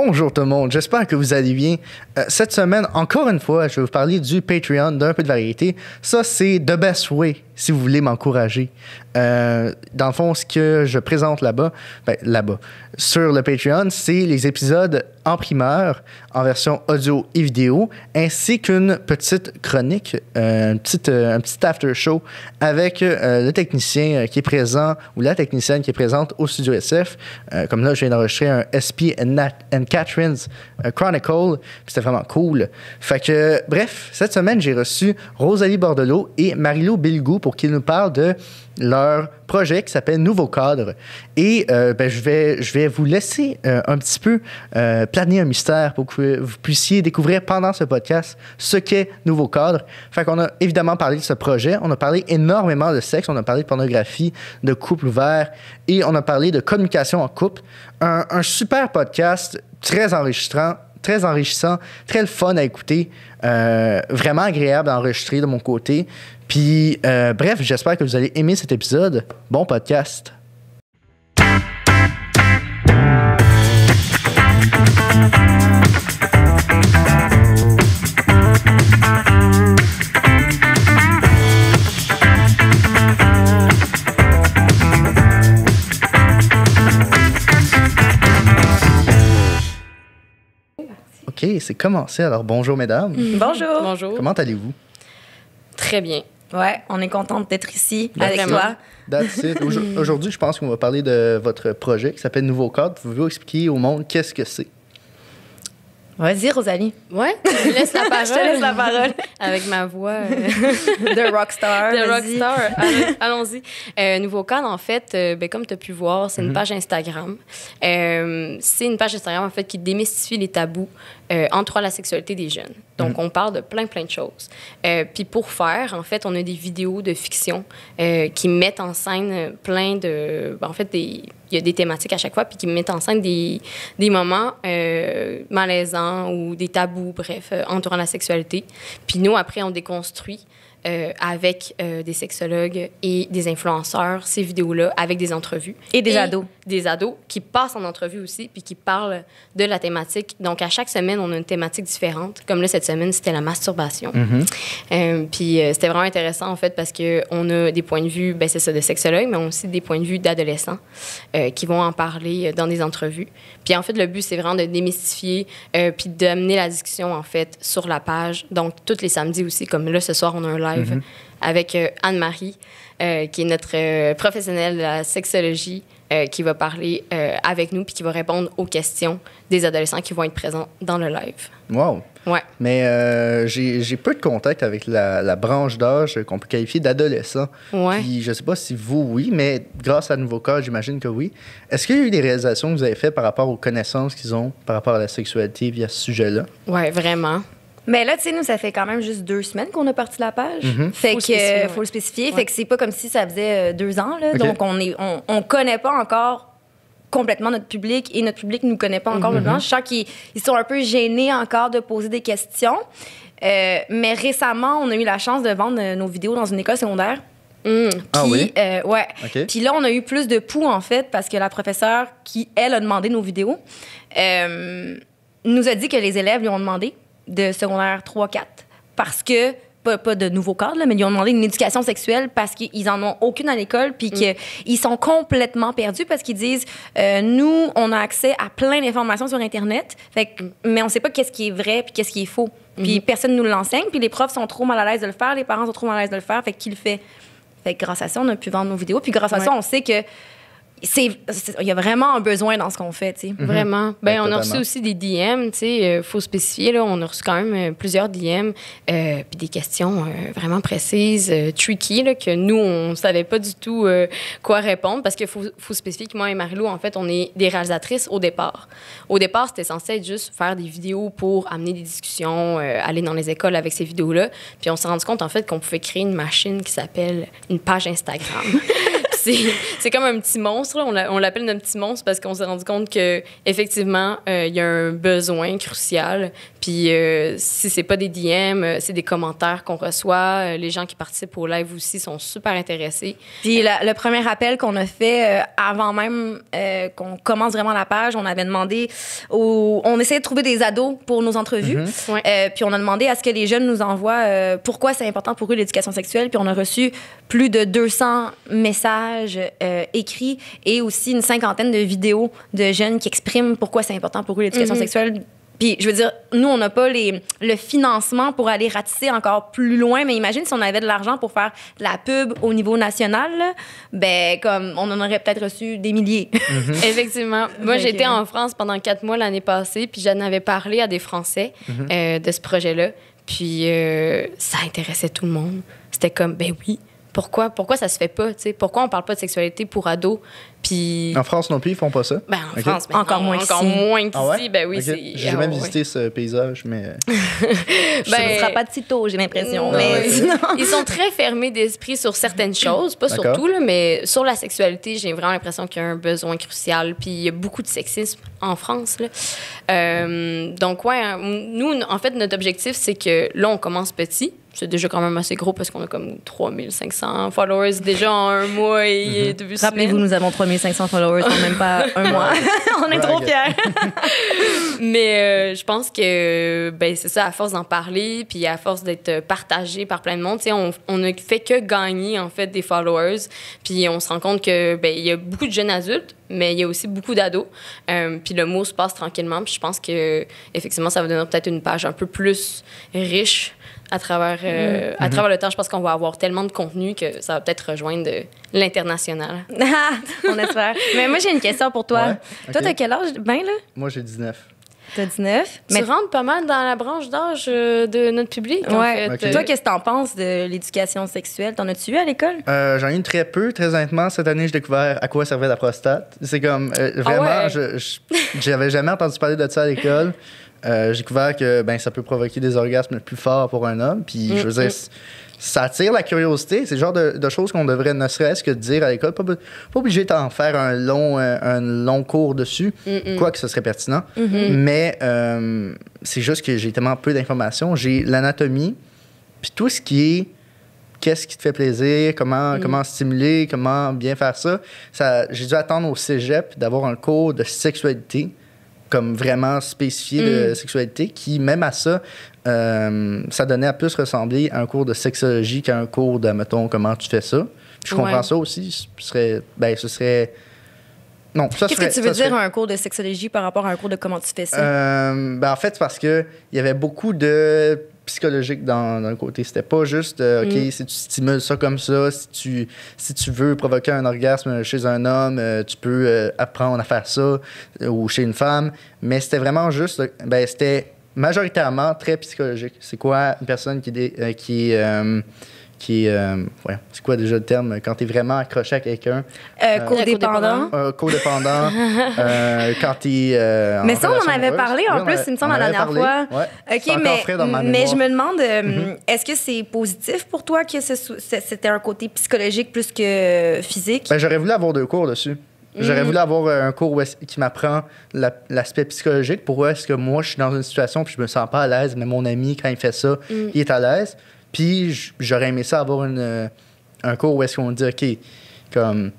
Bonjour tout le monde, j'espère que vous allez bien. Cette semaine, encore une fois, je vais vous parler du Patreon, d'un peu de variété. Ça, c'est the best way si vous voulez m'encourager. Dans le fond, ce que je présente là-bas, sur le Patreon, c'est les épisodes en primeur, en version audio et vidéo, ainsi qu'une petite chronique, un petit after show avec le technicien qui est présent ou la technicienne qui est présente au Studio SF. Comme là, je viens d'enregistrer un SP and Catherine's Chronicle, puis c'était vraiment cool. Fait que, bref, cette semaine, j'ai reçu Rosalie Bordelot et Marie-Lou Bilgou pour qu'ils nous parlent de leur projet qui s'appelle Nouveau Cadre. Et je vais vous laisser un petit peu planer un mystère pour que vous puissiez découvrir pendant ce podcast ce qu'est Nouveau Cadre. Fait qu'on a évidemment parlé de ce projet. On a parlé énormément de sexe. On a parlé de pornographie, de couple ouvert et on a parlé de communication en couple. Un super podcast très enrichissant, très le fun à écouter, vraiment agréable à enregistrer de mon côté. Puis, bref, j'espère que vous allez aimer cet épisode. Bon podcast! OK, c'est commencé. Alors, bonjour, mesdames. Bonjour. Bonjour. Comment allez-vous? Très bien. Ouais, on est contente d'être ici avec toi. That's it. Aujourd'hui, je pense qu'on va parler de votre projet qui s'appelle Nouveau Cadre. Pouvez-vous expliquer au monde qu'est-ce que c'est? Vas-y, Rosalie. Ouais, je te laisse la parole. Je te laisse la parole. Avec ma voix de rockstar. de rockstar. Allons-y. Nouveau Cadre, en fait, comme tu as pu voir, c'est une page Instagram. C'est une page Instagram, en fait, qui démystifie les tabous entourant la sexualité des jeunes. Donc, on parle de plein de choses. Puis pour faire, en fait, on a des vidéos de fiction qui mettent en scène plein de... En fait, il y a des thématiques à chaque fois, puis qui mettent en scène des moments malaisants ou des tabous, bref, entourant la sexualité. Puis nous, après, on déconstruit avec des sexologues et des influenceurs ces vidéos-là avec des entrevues. Et des ados. Des ados qui passent en entrevue aussi puis qui parlent de la thématique. Donc, à chaque semaine, on a une thématique différente. Comme là, cette semaine, c'était la masturbation. Puis c'était vraiment intéressant, en fait, parce qu'on a des points de vue, c'est ça, de sexologues, mais aussi des points de vue d'adolescents qui vont en parler dans des entrevues. Puis en fait, le but, c'est vraiment de démystifier puis d'amener la discussion, en fait, sur la page. Donc, tous les samedis aussi, comme là, ce soir, on a un live avec Anne-Marie, qui est notre professionnelle de la sexologie, qui va parler avec nous puis qui va répondre aux questions des adolescents qui vont être présents dans le live. Wow! Ouais. Mais j'ai peu de contact avec la branche d'âge qu'on peut qualifier d'adolescent. Ouais. Puis je sais pas si vous, oui, mais grâce à Nouveau Cadre, j'imagine que oui. Est-ce qu'il y a eu des réalisations que vous avez faites par rapport aux connaissances qu'ils ont par rapport à la sexualité via ce sujet-là? Ouais, vraiment. Mais là, tu sais, nous, ça fait quand même juste 2 semaines qu'on a parti la page. Fait faut le spécifier. Ouais. Fait que c'est pas comme si ça faisait 2 ans, là. Okay. Donc, on connaît pas encore complètement notre public et notre public nous connaît pas encore complètement. Je sens qu'ils sont un peu gênés encore de poser des questions. Mais récemment, on a eu la chance de vendre nos vidéos dans une école secondaire. Ah oui? Ouais. Okay. Puis là, on a eu plus de poux, en fait, parce que la professeure qui, elle, a demandé nos vidéos, nous a dit que les élèves lui ont demandé de secondaire 3-4 parce que, pas de Nouveau Cadre, là, mais ils lui ont demandé une éducation sexuelle parce qu'ils en ont aucune à l'école puis qu'ils sont complètement perdus parce qu'ils disent nous, on a accès à plein d'informations sur Internet, mais on sait pas qu'est-ce qui est vrai puis qu'est-ce qui est faux. Puis personne nous l'enseigne, puis les profs sont trop mal à l'aise de le faire, les parents sont trop mal à l'aise de le faire, fait qui le fait? Fait que grâce à ça, on a pu vendre nos vidéos, puis grâce à ça, on sait que il y a vraiment un besoin dans ce qu'on fait, tu sais. Vraiment. On a reçu totalement. aussi des DM, tu sais, faut spécifier, là, on a reçu quand même plusieurs DM, puis des questions vraiment précises, tricky, là, que nous, on savait pas du tout quoi répondre, parce qu'il faut spécifier que moi et Marie-Lou, en fait, on est des réalisatrices au départ. Au départ, c'était censé être juste faire des vidéos pour amener des discussions, aller dans les écoles avec ces vidéos-là, puis on s'est rendu compte, en fait, qu'on pouvait créer une machine qui s'appelle une page Instagram. c'est comme un petit monstre. Là. On l'appelle notre petit monstre parce qu'on s'est rendu compte qu'effectivement, il y a un besoin crucial. Puis si c'est pas des DM, c'est des commentaires qu'on reçoit. Les gens qui participent au live aussi sont super intéressés. Puis le premier appel qu'on a fait avant même qu'on commence vraiment la page, on avait demandé on essayait de trouver des ados pour nos entrevues. Ouais. Puis on a demandé à ce que les jeunes nous envoient pourquoi c'est important pour eux l'éducation sexuelle. Puis on a reçu plus de 200 messages écrits et aussi une cinquantaine de vidéos de jeunes qui expriment pourquoi c'est important pour eux l'éducation sexuelle. Puis, je veux dire, nous, on n'a pas le financement pour aller ratisser encore plus loin, mais imagine si on avait de l'argent pour faire de la pub au niveau national, là, ben, comme, on en aurait peut-être reçu des milliers. Effectivement. Moi, j'étais en France pendant 4 mois l'année passée, puis j'en avais parlé à des Français de ce projet-là. Puis, ça intéressait tout le monde. C'était comme, ben oui. Pourquoi ça se fait pas, tu sais? Pourquoi on parle pas de sexualité pour ados? Puis... En France non plus, ils font pas ça? Ben, en France, ben, encore moins qu'ici. Ah ouais? Ben oui, Okay. c'est... J'ai jamais visité ce paysage, mais... Ce sera pas de sitôt, j'ai l'impression. Non, mais sinon... Ils sont très fermés d'esprit sur certaines choses, pas sur tout, là, mais sur la sexualité, j'ai vraiment l'impression qu'il y a un besoin crucial. Puis il y a beaucoup de sexisme en France, là. Donc, ouais, nous, en fait, notre objectif, c'est que là, on commence petit. C'est déjà quand même assez gros parce qu'on a comme 3500 followers déjà en un mois et 2 semaines. Rappelez-vous, nous avons 3500 followers en même pas un mois. On est trop fiers. Mais je pense que ben, c'est ça, à force d'en parler, puis à force d'être partagé par plein de monde, on ne fait que gagner en fait des followers. Puis on se rend compte que ben, il y a beaucoup de jeunes adultes, mais il y a aussi beaucoup d'ados. Puis le mot se passe tranquillement. Puis je pense que effectivement, ça va donner peut-être une page un peu plus riche à travers le temps. Je pense qu'on va avoir tellement de contenu que ça va peut-être rejoindre l'international. On espère. Mais moi, j'ai une question pour toi. Ouais, okay. Toi, t'as quel âge? Ben, là? Moi, j'ai 19. T'as 19. Tu rentres pas mal dans la branche d'âge de notre public, en fait. Okay. Toi, qu'est-ce que t'en penses de l'éducation sexuelle? T'en as-tu eu à l'école? J'en ai eu très peu, très honnêtement. Cette année, j'ai découvert à quoi servait la prostate. C'est comme, vraiment, j'avais jamais entendu parler de ça à l'école. J'ai découvert que ben, ça peut provoquer des orgasmes plus forts pour un homme. Puis, je veux dire, ça attire la curiosité. C'est le genre de choses qu'on devrait ne serait-ce que dire à l'école. Pas obligé d'en faire un long cours dessus, quoique ce serait pertinent. Mais c'est juste que j'ai tellement peu d'informations. J'ai l'anatomie, puis tout ce qui est qu'est-ce qui te fait plaisir, comment stimuler, comment bien faire ça. J'ai dû attendre au cégep d'avoir un cours de sexualité, comme vraiment spécifié de sexualité, qui, même à ça, ça donnait à plus ressembler à un cours de sexologie qu'à un cours de, mettons, comment tu fais ça. Puis je comprends ça aussi. Ce serait... Non, ça Qu'est-ce que tu veux dire un cours de sexologie par rapport à un cours de comment tu fais ça? En fait, c'est parce qu'il y avait beaucoup de psychologique dans le côté. C'était pas juste, OK, si tu stimules ça comme ça, si tu veux provoquer un orgasme chez un homme, tu peux apprendre à faire ça, ou chez une femme. Mais c'était vraiment juste, c'était majoritairement très psychologique. C'est quoi une personne c'est quoi déjà le terme quand tu es vraiment accroché à quelqu'un? Codépendant. Codépendant. Quand tu es. Mais ça, on en avait parlé en plus, il me semble, la dernière fois. Ouais. OK, mais je me demande, est-ce que c'est positif pour toi que c'était un côté psychologique plus que physique? Ben, j'aurais voulu avoir 2 cours dessus. J'aurais voulu avoir un cours qui m'apprend l'aspect psychologique. Pourquoi est-ce que moi, je suis dans une situation puis je me sens pas à l'aise, mais mon ami, quand il fait ça, il est à l'aise. Puis j'aurais aimé ça avoir un cours où est-ce qu'on dit, OK, comme,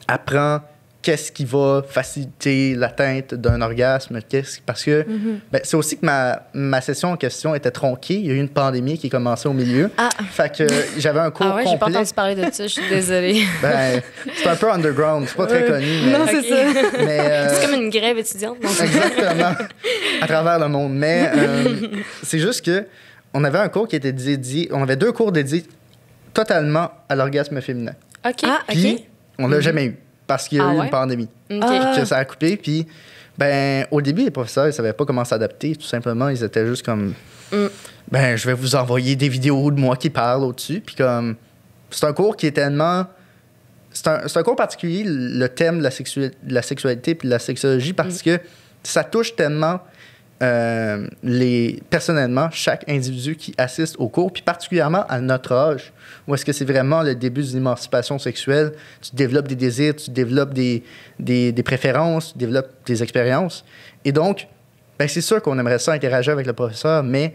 apprends qu'est-ce qui va faciliter l'atteinte d'un orgasme, parce que ben, c'est aussi que ma session en question était tronquée. Il y a eu une pandémie qui est commencée au milieu. Fait que j'avais un cours complet. J'ai pas entendu parler de ça, je suis désolée. Ben, c'est un peu underground, c'est pas très connu. Mais, non, c'est ça. Mais, c'est comme une grève étudiante. Exactement, à travers le monde. Mais c'est juste que on avait un cours qui était dédié... On avait 2 cours dédiés totalement à l'orgasme féminin. OK. Puis, on l'a jamais eu parce qu'il y a eu une pandémie. Que ça a coupé. Puis, ben, au début, les professeurs, ils savaient pas comment s'adapter. Tout simplement, ils étaient juste comme... Ben, je vais vous envoyer des vidéos de moi qui parle au-dessus. Puis comme... C'est un cours qui est tellement... C'est un cours particulier, le thème de la sexualité puis de la sexologie, parce que ça touche tellement personnellement, chaque individu qui assiste au cours, puis particulièrement à notre âge, où est-ce que c'est vraiment le début de l'émancipation sexuelle, tu développes des désirs, tu développes des préférences, tu développes des expériences. Et donc, ben, c'est sûr qu'on aimerait ça interagir avec le professeur, mais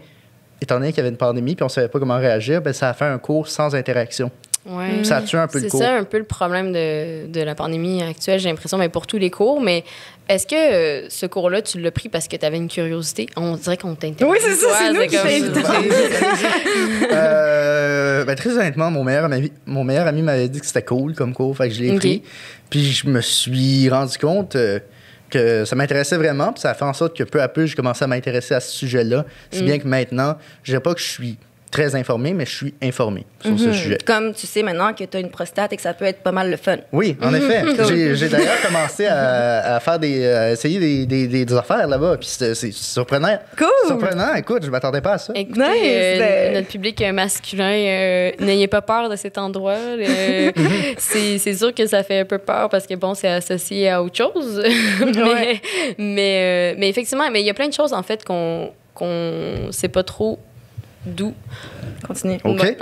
étant donné qu'il y avait une pandémie puis on ne savait pas comment réagir, ben, ça a fait un cours sans interaction. Ouais. Ça a tué un peu le cours. C'est ça un peu le problème de la pandémie actuelle, j'ai l'impression, mais pour tous les cours. Mais est-ce que ce cours-là, tu l'as pris parce que tu avais une curiosité? On dirait qu'on t'intéresse. Oui, c'est ça, c'est nous qui ben, très honnêtement, mon meilleur ami m'avait dit que c'était cool comme cours, fait que je l'ai pris. Puis je me suis rendu compte que ça m'intéressait vraiment, puis ça a fait en sorte que peu à peu, j'ai commencé à m'intéresser à ce sujet-là. Si bien que maintenant, je dirais pas que je suis très informé, mais je suis informé sur ce sujet. Comme tu sais maintenant que tu as une prostate et que ça peut être pas mal le fun. Oui, en effet. J'ai d'ailleurs commencé à faire essayer des affaires là-bas, puis c'est surprenant. Cool! Surprenant, écoute, je m'attendais pas à ça. Écoutez, notre public masculin, n'ayez pas peur de cet endroit. C'est sûr que ça fait un peu peur parce que, bon, c'est associé à autre chose. mais effectivement, il y a plein de choses, en fait, qu'on sait pas trop d'où. Continue. OK.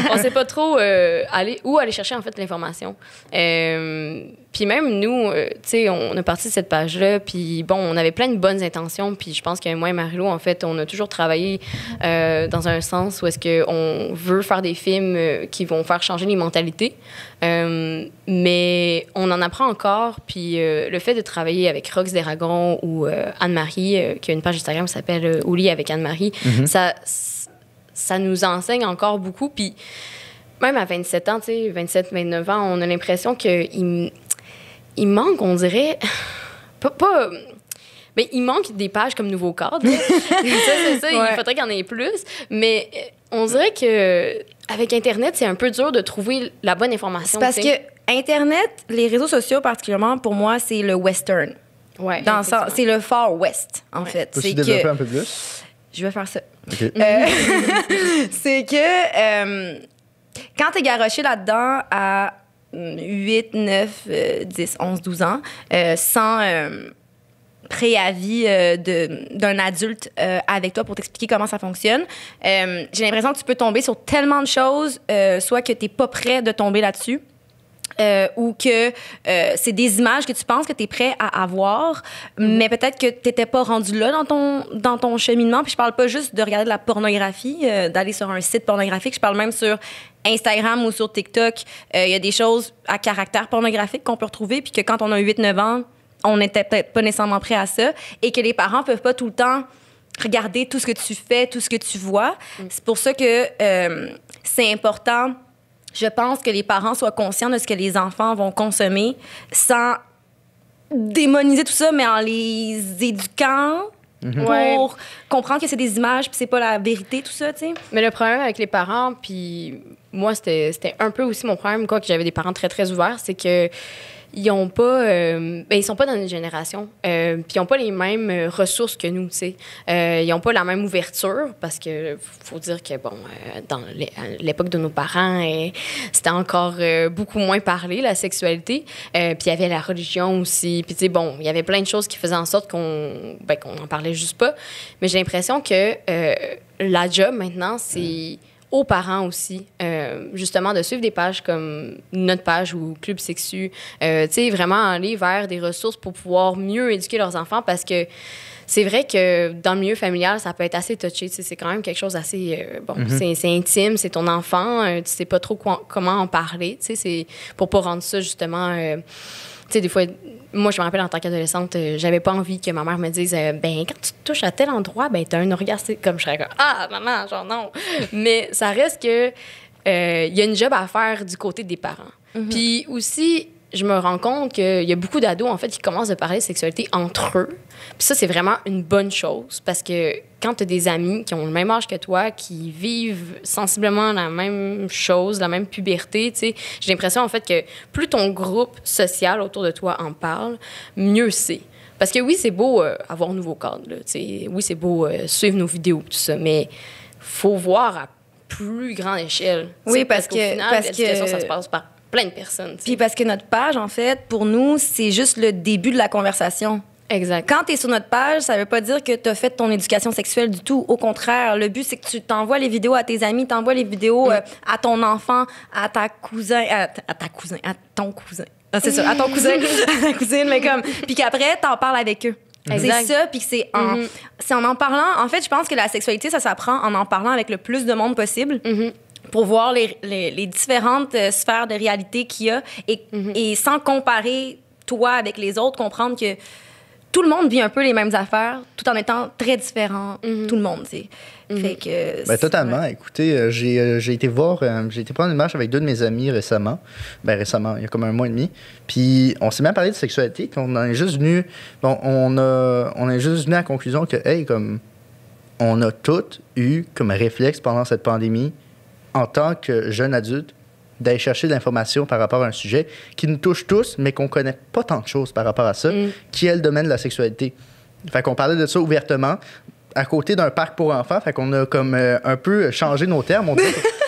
On sait pas trop aller chercher, en fait, l'information. Puis même nous, tu sais, on a parti de cette page-là, puis bon, on avait plein de bonnes intentions, puis je pense que moi et Marie-Lou, en fait, on a toujours travaillé dans un sens où est-ce qu'on veut faire des films qui vont faire changer les mentalités. Mais on en apprend encore, puis le fait de travailler avec Rox Desragons ou Anne-Marie, qui a une page Instagram qui s'appelle Au lit avec Anne-Marie, ça nous enseigne encore beaucoup. Puis même à 27 ans, tu sais, 27, 29 ans, on a l'impression qu'il manque, on dirait, mais il manque des pages comme Nouveau Cadre. C'est ça, il faudrait qu'il y en ait plus. Mais on dirait qu'avec Internet, c'est un peu dur de trouver la bonne information. C'est parce que Internet, les réseaux sociaux particulièrement, pour moi, c'est le western. Ouais, c'est le Far West, en fait. Peux-tu développer un peu plus? Je vais faire ça. Okay. C'est que quand t'es garoché là-dedans à 8, 9, 10, 11, 12 ans, sans préavis d'un adulte avec toi pour t'expliquer comment ça fonctionne, j'ai l'impression que tu peux tomber sur tellement de choses, soit que t'es pas prêt de tomber là-dessus, ou que c'est des images que tu penses que tu es prêt à avoir, mais peut-être que tu n'étais pas rendu là dans ton cheminement. Puis je parle pas juste de regarder de la pornographie, d'aller sur un site pornographique. Je parle même sur Instagram ou sur TikTok. Il y a des choses à caractère pornographique qu'on peut retrouver, puis que quand on a 8-9 ans, on n'était peut-être pas nécessairement prêt à ça, et que les parents peuvent pas tout le temps regarder tout ce que tu fais, tout ce que tu vois. C'est pour ça que c'est important. Je pense que les parents soient conscients de ce que les enfants vont consommer sans démoniser tout ça, mais en les éduquant pour comprendre que c'est des images puis c'est pas la vérité, tout ça, tu sais. Mais le problème avec les parents, puis moi, c'était un peu aussi mon problème, quoi, que j'avais des parents très, très ouverts, c'est que ils ont pas ils sont pas dans notre génération, puis ils ont pas les mêmes ressources que nous, tu sais. Ils ont pas la même ouverture, parce que faut dire que bon, dans l'époque de nos parents, c'était encore beaucoup moins parlé, la sexualité, puis il y avait la religion aussi, puis tu sais, bon, il y avait plein de choses qui faisaient en sorte qu'on en parlait juste pas. Mais j'ai l'impression que la job maintenant, c'est aux parents aussi, justement, de suivre des pages comme notre page ou Club Sexu, tu sais, vraiment aller vers des ressources pour pouvoir mieux éduquer leurs enfants, parce que c'est vrai que dans le milieu familial, ça peut être assez touché, tu sais, c'est quand même quelque chose assez, c'est intime, c'est ton enfant, tu sais pas trop comment en parler, tu sais, c'est pour pas rendre ça, justement... tu sais, des fois, moi, je me rappelle en tant qu'adolescente, j'avais pas envie que ma mère me dise quand tu te touches à tel endroit, t'as un orgasme. Comme je serais comme maman, genre non. Mais ça reste que il y a une job à faire du côté des parents. Puis aussi, je me rends compte qu'il y a beaucoup d'ados, en fait, qui commencent à parler de sexualité entre eux. Puis ça, c'est vraiment une bonne chose, parce que quand tu as des amis qui ont le même âge que toi, qui vivent sensiblement la même chose, la même puberté, tu sais, j'ai l'impression, en fait, que plus ton groupe social autour de toi en parle, mieux c'est. Parce que oui, c'est beau avoir un nouveau cadre, là, tu sais. Oui, c'est beau suivre nos vidéos, tout ça, mais faut voir à plus grande échelle. Oui, parce qu'au final, l'éducation, ça se passe par plein de personnes. T'sais. Puis parce que notre page, en fait, pour nous, c'est juste le début de la conversation. Exact. Quand tu es sur notre page, ça veut pas dire que tu as fait ton éducation sexuelle du tout. Au contraire, le but, c'est que tu t'envoies les vidéos à tes amis, t'envoies les vidéos à ton enfant, à ta cousin, à ton cousin. Ah, c'est ça, à ton cousin, à ta cousine, mais comme... Puis qu'après, t'en parles avec eux. Exact. C'est ça, puis c'est en parlant... En fait, je pense que la sexualité, ça s'apprend en parlant avec le plus de monde possible. Pour voir les différentes sphères de réalité qu'il y a et sans comparer toi avec les autres, comprendre que tout le monde vit un peu les mêmes affaires tout en étant très différent, tout le monde, tu sais. Fait que... Ben, totalement. Ouais. Écoutez, j'ai été prendre une marche avec 2 de mes amis récemment. Ben, récemment, il y a comme 1 mois et demi. Puis, on s'est même parlé de sexualité. Puis on en est juste venu... Bon, on est juste venu à la conclusion que, hey, comme... On a tous eu comme réflexe pendant cette pandémie, en tant que jeune adulte, d'aller chercher de l'information par rapport à un sujet qui nous touche tous, mais qu'on connaît pas tant de choses par rapport à ça, qui est le domaine de la sexualité. Fait qu'on parlait de ça ouvertement, à côté d'un parc pour enfants. Fait qu'on a comme un peu changé nos termes.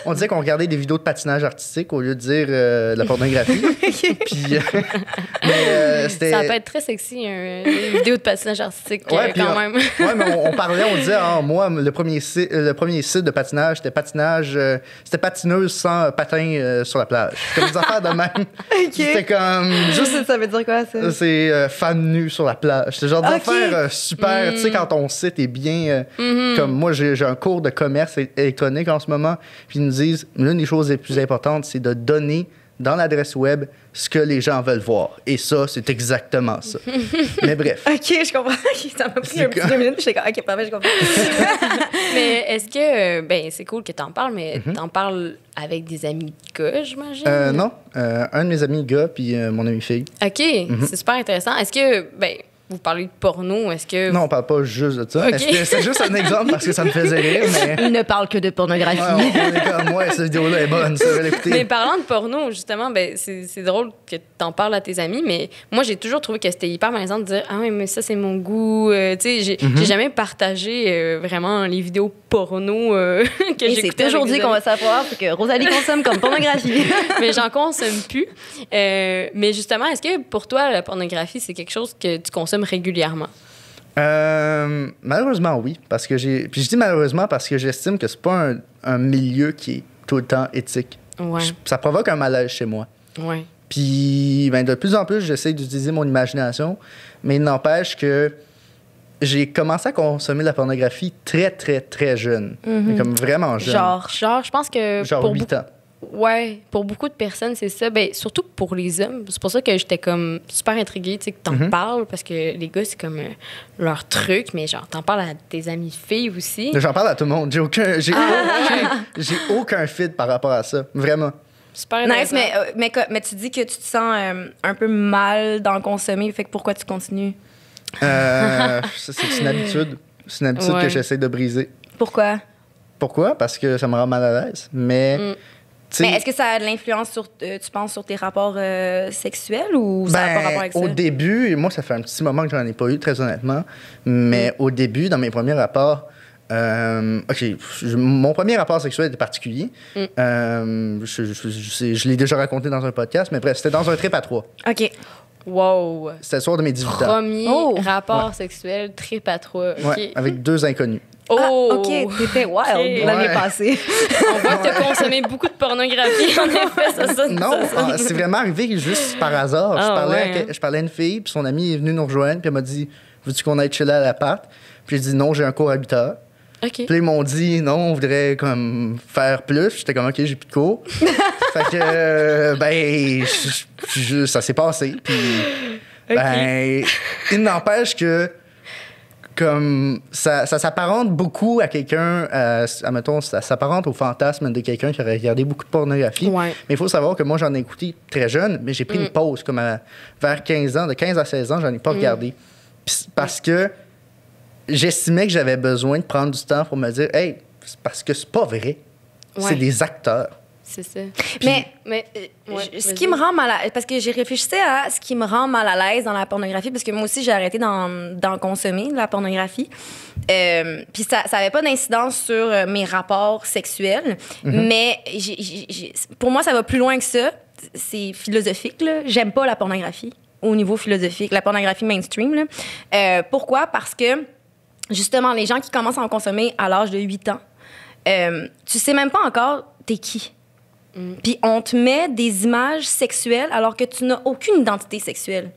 On disait qu'on regardait des vidéos de patinage artistique au lieu de dire de la pornographie. Puis, c'était... Ça peut être très sexy, une vidéo de patinage artistique, ouais, quand même. Ouais, mais on parlait, on disait, moi, le premier site de patinage, c'était patineuse sans patin sur la plage. Comme des affaires de même. C'était comme... Juste, ça veut dire quoi, ça? C'est femme nue sur la plage. C'est genre des affaires super... Tu sais, quand ton site est bien... Comme moi, j'ai un cours de commerce électronique en ce moment, puis ils nous disent, l'une des choses les plus importantes, c'est de donner dans l'adresse web ce que les gens veulent voir. Et ça, c'est exactement ça. Mais bref. OK, je comprends. Ça m'a pris un petit 2 minutes, puis j'étais comme, OK, parfait, je comprends. Mais est-ce que... Ben, c'est cool que t'en parles, mais t'en parles avec des amis gars, j'imagine? Non. Un de mes amis gars, puis mon ami fille. OK, c'est super intéressant. Est-ce que... Ben, vous parlez de porno, est-ce que... Non, on parle pas juste de ça. Okay. C'est juste un exemple parce que ça me faisait rire, mais... Il ne parle que de pornographie. Ouais, on est comme, ouais, cette vidéo-là est bonne, ça, je vais l'écouter. Mais parlant de porno, justement, ben, c'est drôle que t'en parles à tes amis, mais moi, j'ai toujours trouvé que c'était hyper malaisant de dire « Ah oui, mais ça, c'est mon goût. Tu sais, j'ai jamais partagé vraiment les vidéos porno que j'écoutais. C'est aujourd'hui qu'on va savoir que Rosalie consomme comme pornographie. Mais j'en consomme plus. Mais justement, est-ce que pour toi, la pornographie, c'est quelque chose que tu consommes régulièrement? Malheureusement, oui. Puis je dis malheureusement parce que j'estime que c'est pas un milieu qui est tout le temps éthique. Ouais. Ça provoque un malaise chez moi. Ouais. Puis ben, de plus en plus, j'essaie d'utiliser mon imagination, mais il n'empêche que j'ai commencé à consommer de la pornographie très, très, très jeune. Comme vraiment jeune. Genre, je pense que... Genre pour 8 ans. Ouais, pour beaucoup de personnes, c'est ça. Ben, surtout pour les hommes. C'est pour ça que j'étais comme super intriguée, tu sais, que t'en parles, parce que les gars, c'est comme leur truc, mais genre, t'en parles à tes amies filles aussi. J'en parle à tout le monde. J'ai aucun feed par rapport à ça. Vraiment. Super intéressant. Nice, mais tu dis que tu te sens un peu mal d'en consommer, fait que pourquoi tu continues? C'est une habitude. C'est une habitude que j'essaie de briser. Pourquoi? Pourquoi? Parce que ça me rend mal à l'aise. Mais est-ce que ça a de l'influence sur, tu penses, sur tes rapports sexuels ou ça n'a pas rapport avec ça? Au début, moi, ça fait un petit moment que j'en ai pas eu, très honnêtement. Mais au début, dans mes premiers rapports, mon premier rapport sexuel était particulier. Je l'ai déjà raconté dans un podcast, mais bref, c'était dans un trip à 3. OK. Wow. C'était le soir de mes 18 ans. Premier rapport sexuel, trip à 3. Okay. Ouais, avec 2 inconnus. Oh! OK, t'étais wild l'année passée. On voit que t'as consommé beaucoup de pornographie, en effet, ça sonne. Non, c'est vraiment arrivé juste par hasard. Je parlais à une fille, puis son amie est venue nous rejoindre, puis elle m'a dit « Veux-tu qu'on aille chiller à l'appart? » Puis j'ai dit « Non, j'ai un cours à 8 heures. » Okay. Puis là, ils m'ont dit « Non, on voudrait comme faire plus. » J'étais comme « OK, j'ai plus de cours. » Fait que, ça s'est passé. Puis, il n'empêche que comme ça s'apparente beaucoup à quelqu'un, admettons, ça s'apparente au fantasme de quelqu'un qui aurait regardé beaucoup de pornographie. Ouais. Mais il faut savoir que moi, j'en ai écouté très jeune, mais j'ai pris une pause, comme vers 15 ans. De 15 à 16 ans, j'en ai pas regardé. Parce que j'estimais que j'avais besoin de prendre du temps pour me dire, hey, c'est parce que c'est pas vrai. Ouais. C'est des acteurs. C'est ça. Mais ce qui me rend mal à l'aise, parce que j'ai réfléchi à ce qui me rend mal à l'aise dans la pornographie, parce que moi aussi, j'ai arrêté d'en consommer, de la pornographie. Puis ça n'avait pas d'incidence sur mes rapports sexuels, mais pour moi, ça va plus loin que ça. C'est philosophique, là. J'aime pas la pornographie. au niveau philosophique, la pornographie mainstream. Là. Pourquoi? Parce que, justement, les gens qui commencent à en consommer à l'âge de 8 ans, tu sais même pas encore t'es qui. Puis on te met des images sexuelles alors que tu n'as aucune identité sexuelle.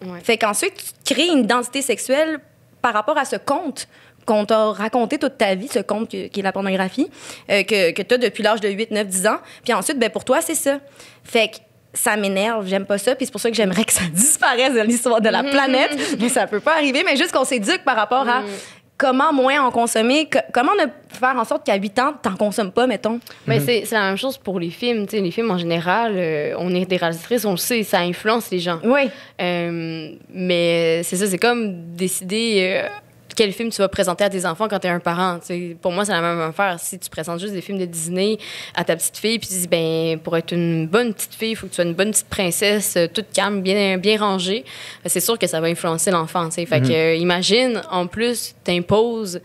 Ouais. Fait qu'ensuite, tu crées une identité sexuelle par rapport à ce conte qu'on t'a raconté toute ta vie, ce conte qui est la pornographie, que tu as depuis l'âge de 8, 9, 10 ans. Puis ensuite, ben, pour toi, c'est ça. Fait que ça m'énerve, j'aime pas ça, puis c'est pour ça que j'aimerais que ça disparaisse de l'histoire de la planète. Mais ça peut pas arriver, mais juste qu'on s'éduque par rapport à comment moins en consommer, comment ne faire en sorte qu'à 8 ans, t'en consommes pas, mettons. Mais c'est la même chose pour les films. T'sais, les films, en général, on est des réalisatrices, on le sait, ça influence les gens. Oui. Mais c'est ça, c'est comme décider quel film tu vas présenter à tes enfants quand tu es un parent. T'sais. Pour moi, c'est la même affaire. Si tu présentes juste des films de Disney à ta petite fille, puis tu dis, ben, pour être une bonne petite fille, il faut que tu sois une bonne petite princesse, toute calme, bien rangée, c'est sûr que ça va influencer l'enfant. T'sais. Fait que, imagine, en plus, t'imposes.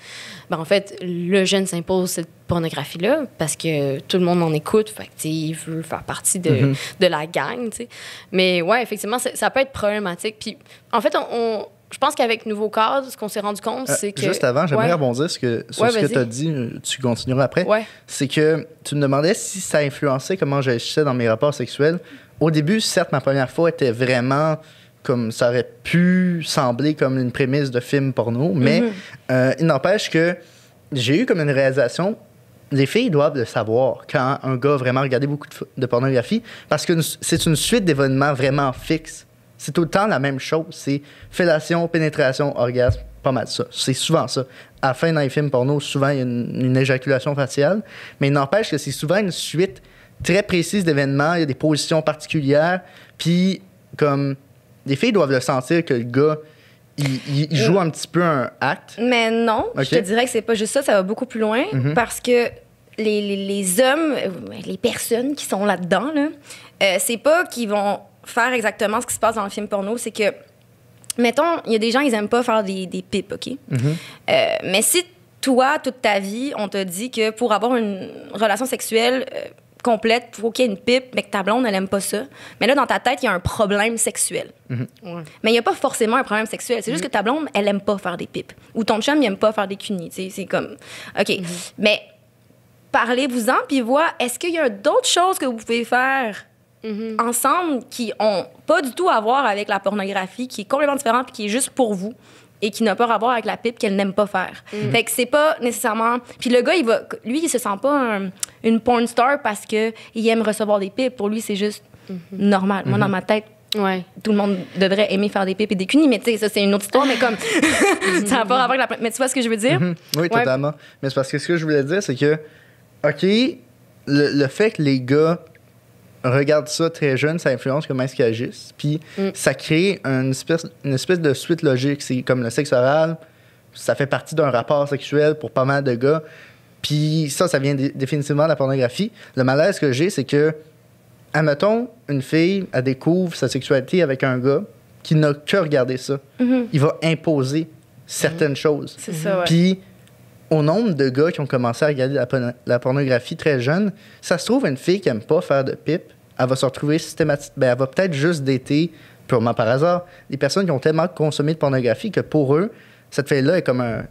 Ben, en fait, le jeune s'impose cette pornographie-là parce que tout le monde en écoute. Fait que, il veut faire partie de la gang. T'sais. Mais ouais, effectivement, ça peut être problématique. Puis, en fait, je pense qu'avec Nouveau Cadre, ce qu'on s'est rendu compte, c'est que... Juste avant, j'aimerais rebondir sur ce que tu as dit, tu continueras après. Ouais. C'est que tu me demandais si ça influençait comment j'agissais dans mes rapports sexuels. Au début, certes, ma première fois était vraiment comme ça aurait pu sembler comme une prémisse de film porno, mais il n'empêche que j'ai eu comme une réalisation. Les filles doivent le savoir quand un gars a vraiment regardé beaucoup de pornographie parce que c'est une suite d'événements vraiment fixes. C'est tout le temps la même chose. C'est fellation, pénétration, orgasme, pas mal ça. C'est souvent ça. À la fin, dans les films porno, souvent, il y a une éjaculation faciale. Mais il n'empêche que c'est souvent une suite très précise d'événements. Il y a des positions particulières. Puis, comme, les filles doivent le sentir que le gars, il joue un petit peu un acte. Mais non, Okay. je te dirais que c'est pas juste ça. Ça va beaucoup plus loin parce que les hommes, les personnes qui sont là-dedans, là, c'est pas qu'ils vont faire exactement ce qui se passe dans le film porno, c'est que, mettons, il y a des gens, ils aiment pas faire des pipes, OK? Mais si toi, toute ta vie, on te dit que pour avoir une relation sexuelle complète, il faut qu'il y ait une pipe, mais que ta blonde, elle aime pas ça, mais là, dans ta tête, il y a un problème sexuel. Ouais. Mais il n'y a pas forcément un problème sexuel. C'est juste que ta blonde, elle aime pas faire des pipes. Ou ton chum, il aime pas faire des cunis. C'est comme... OK. Mais parlez-vous-en, puis voir, est-ce qu'il y a d'autres choses que vous pouvez faire ensemble qui ont pas du tout à voir avec la pornographie, qui est complètement différente puis qui est juste pour vous et qui n'a pas à voir avec la pipe qu'elle n'aime pas faire. Fait que c'est pas nécessairement... Puis le gars, il se sent pas une porn star parce qu'il aime recevoir des pipes. Pour lui, c'est juste normal. Moi, dans ma tête, Ouais. tout le monde devrait aimer faire des pipes et des cunis, mais tu sais, ça, c'est une autre histoire, mais comme... ça n'a pas rapport avec la... Mais tu vois ce que je veux dire? Oui, totalement. Mais c'est parce que ce que je voulais dire, c'est que, OK, le fait que les gars regardent ça très jeune, ça influence comment est-ce qu'ils agissent. Puis ça crée une espèce de suite logique. C'est comme le sexe oral, ça fait partie d'un rapport sexuel pour pas mal de gars. Puis ça vient définitivement de la pornographie. Le malaise que j'ai, c'est que, admettons, une fille, elle découvre sa sexualité avec un gars qui n'a que regardé ça. Il va imposer certaines choses. C'est ça, ouais. Puis, au nombre de gars qui ont commencé à regarder la pornographie très jeune, ça se trouve, une fille qui n'aime pas faire de pipe, elle va se retrouver systématiquement... Ben, elle va peut-être juste dater, purement par hasard, des personnes qui ont tellement consommé de pornographie que pour eux, cette fille-là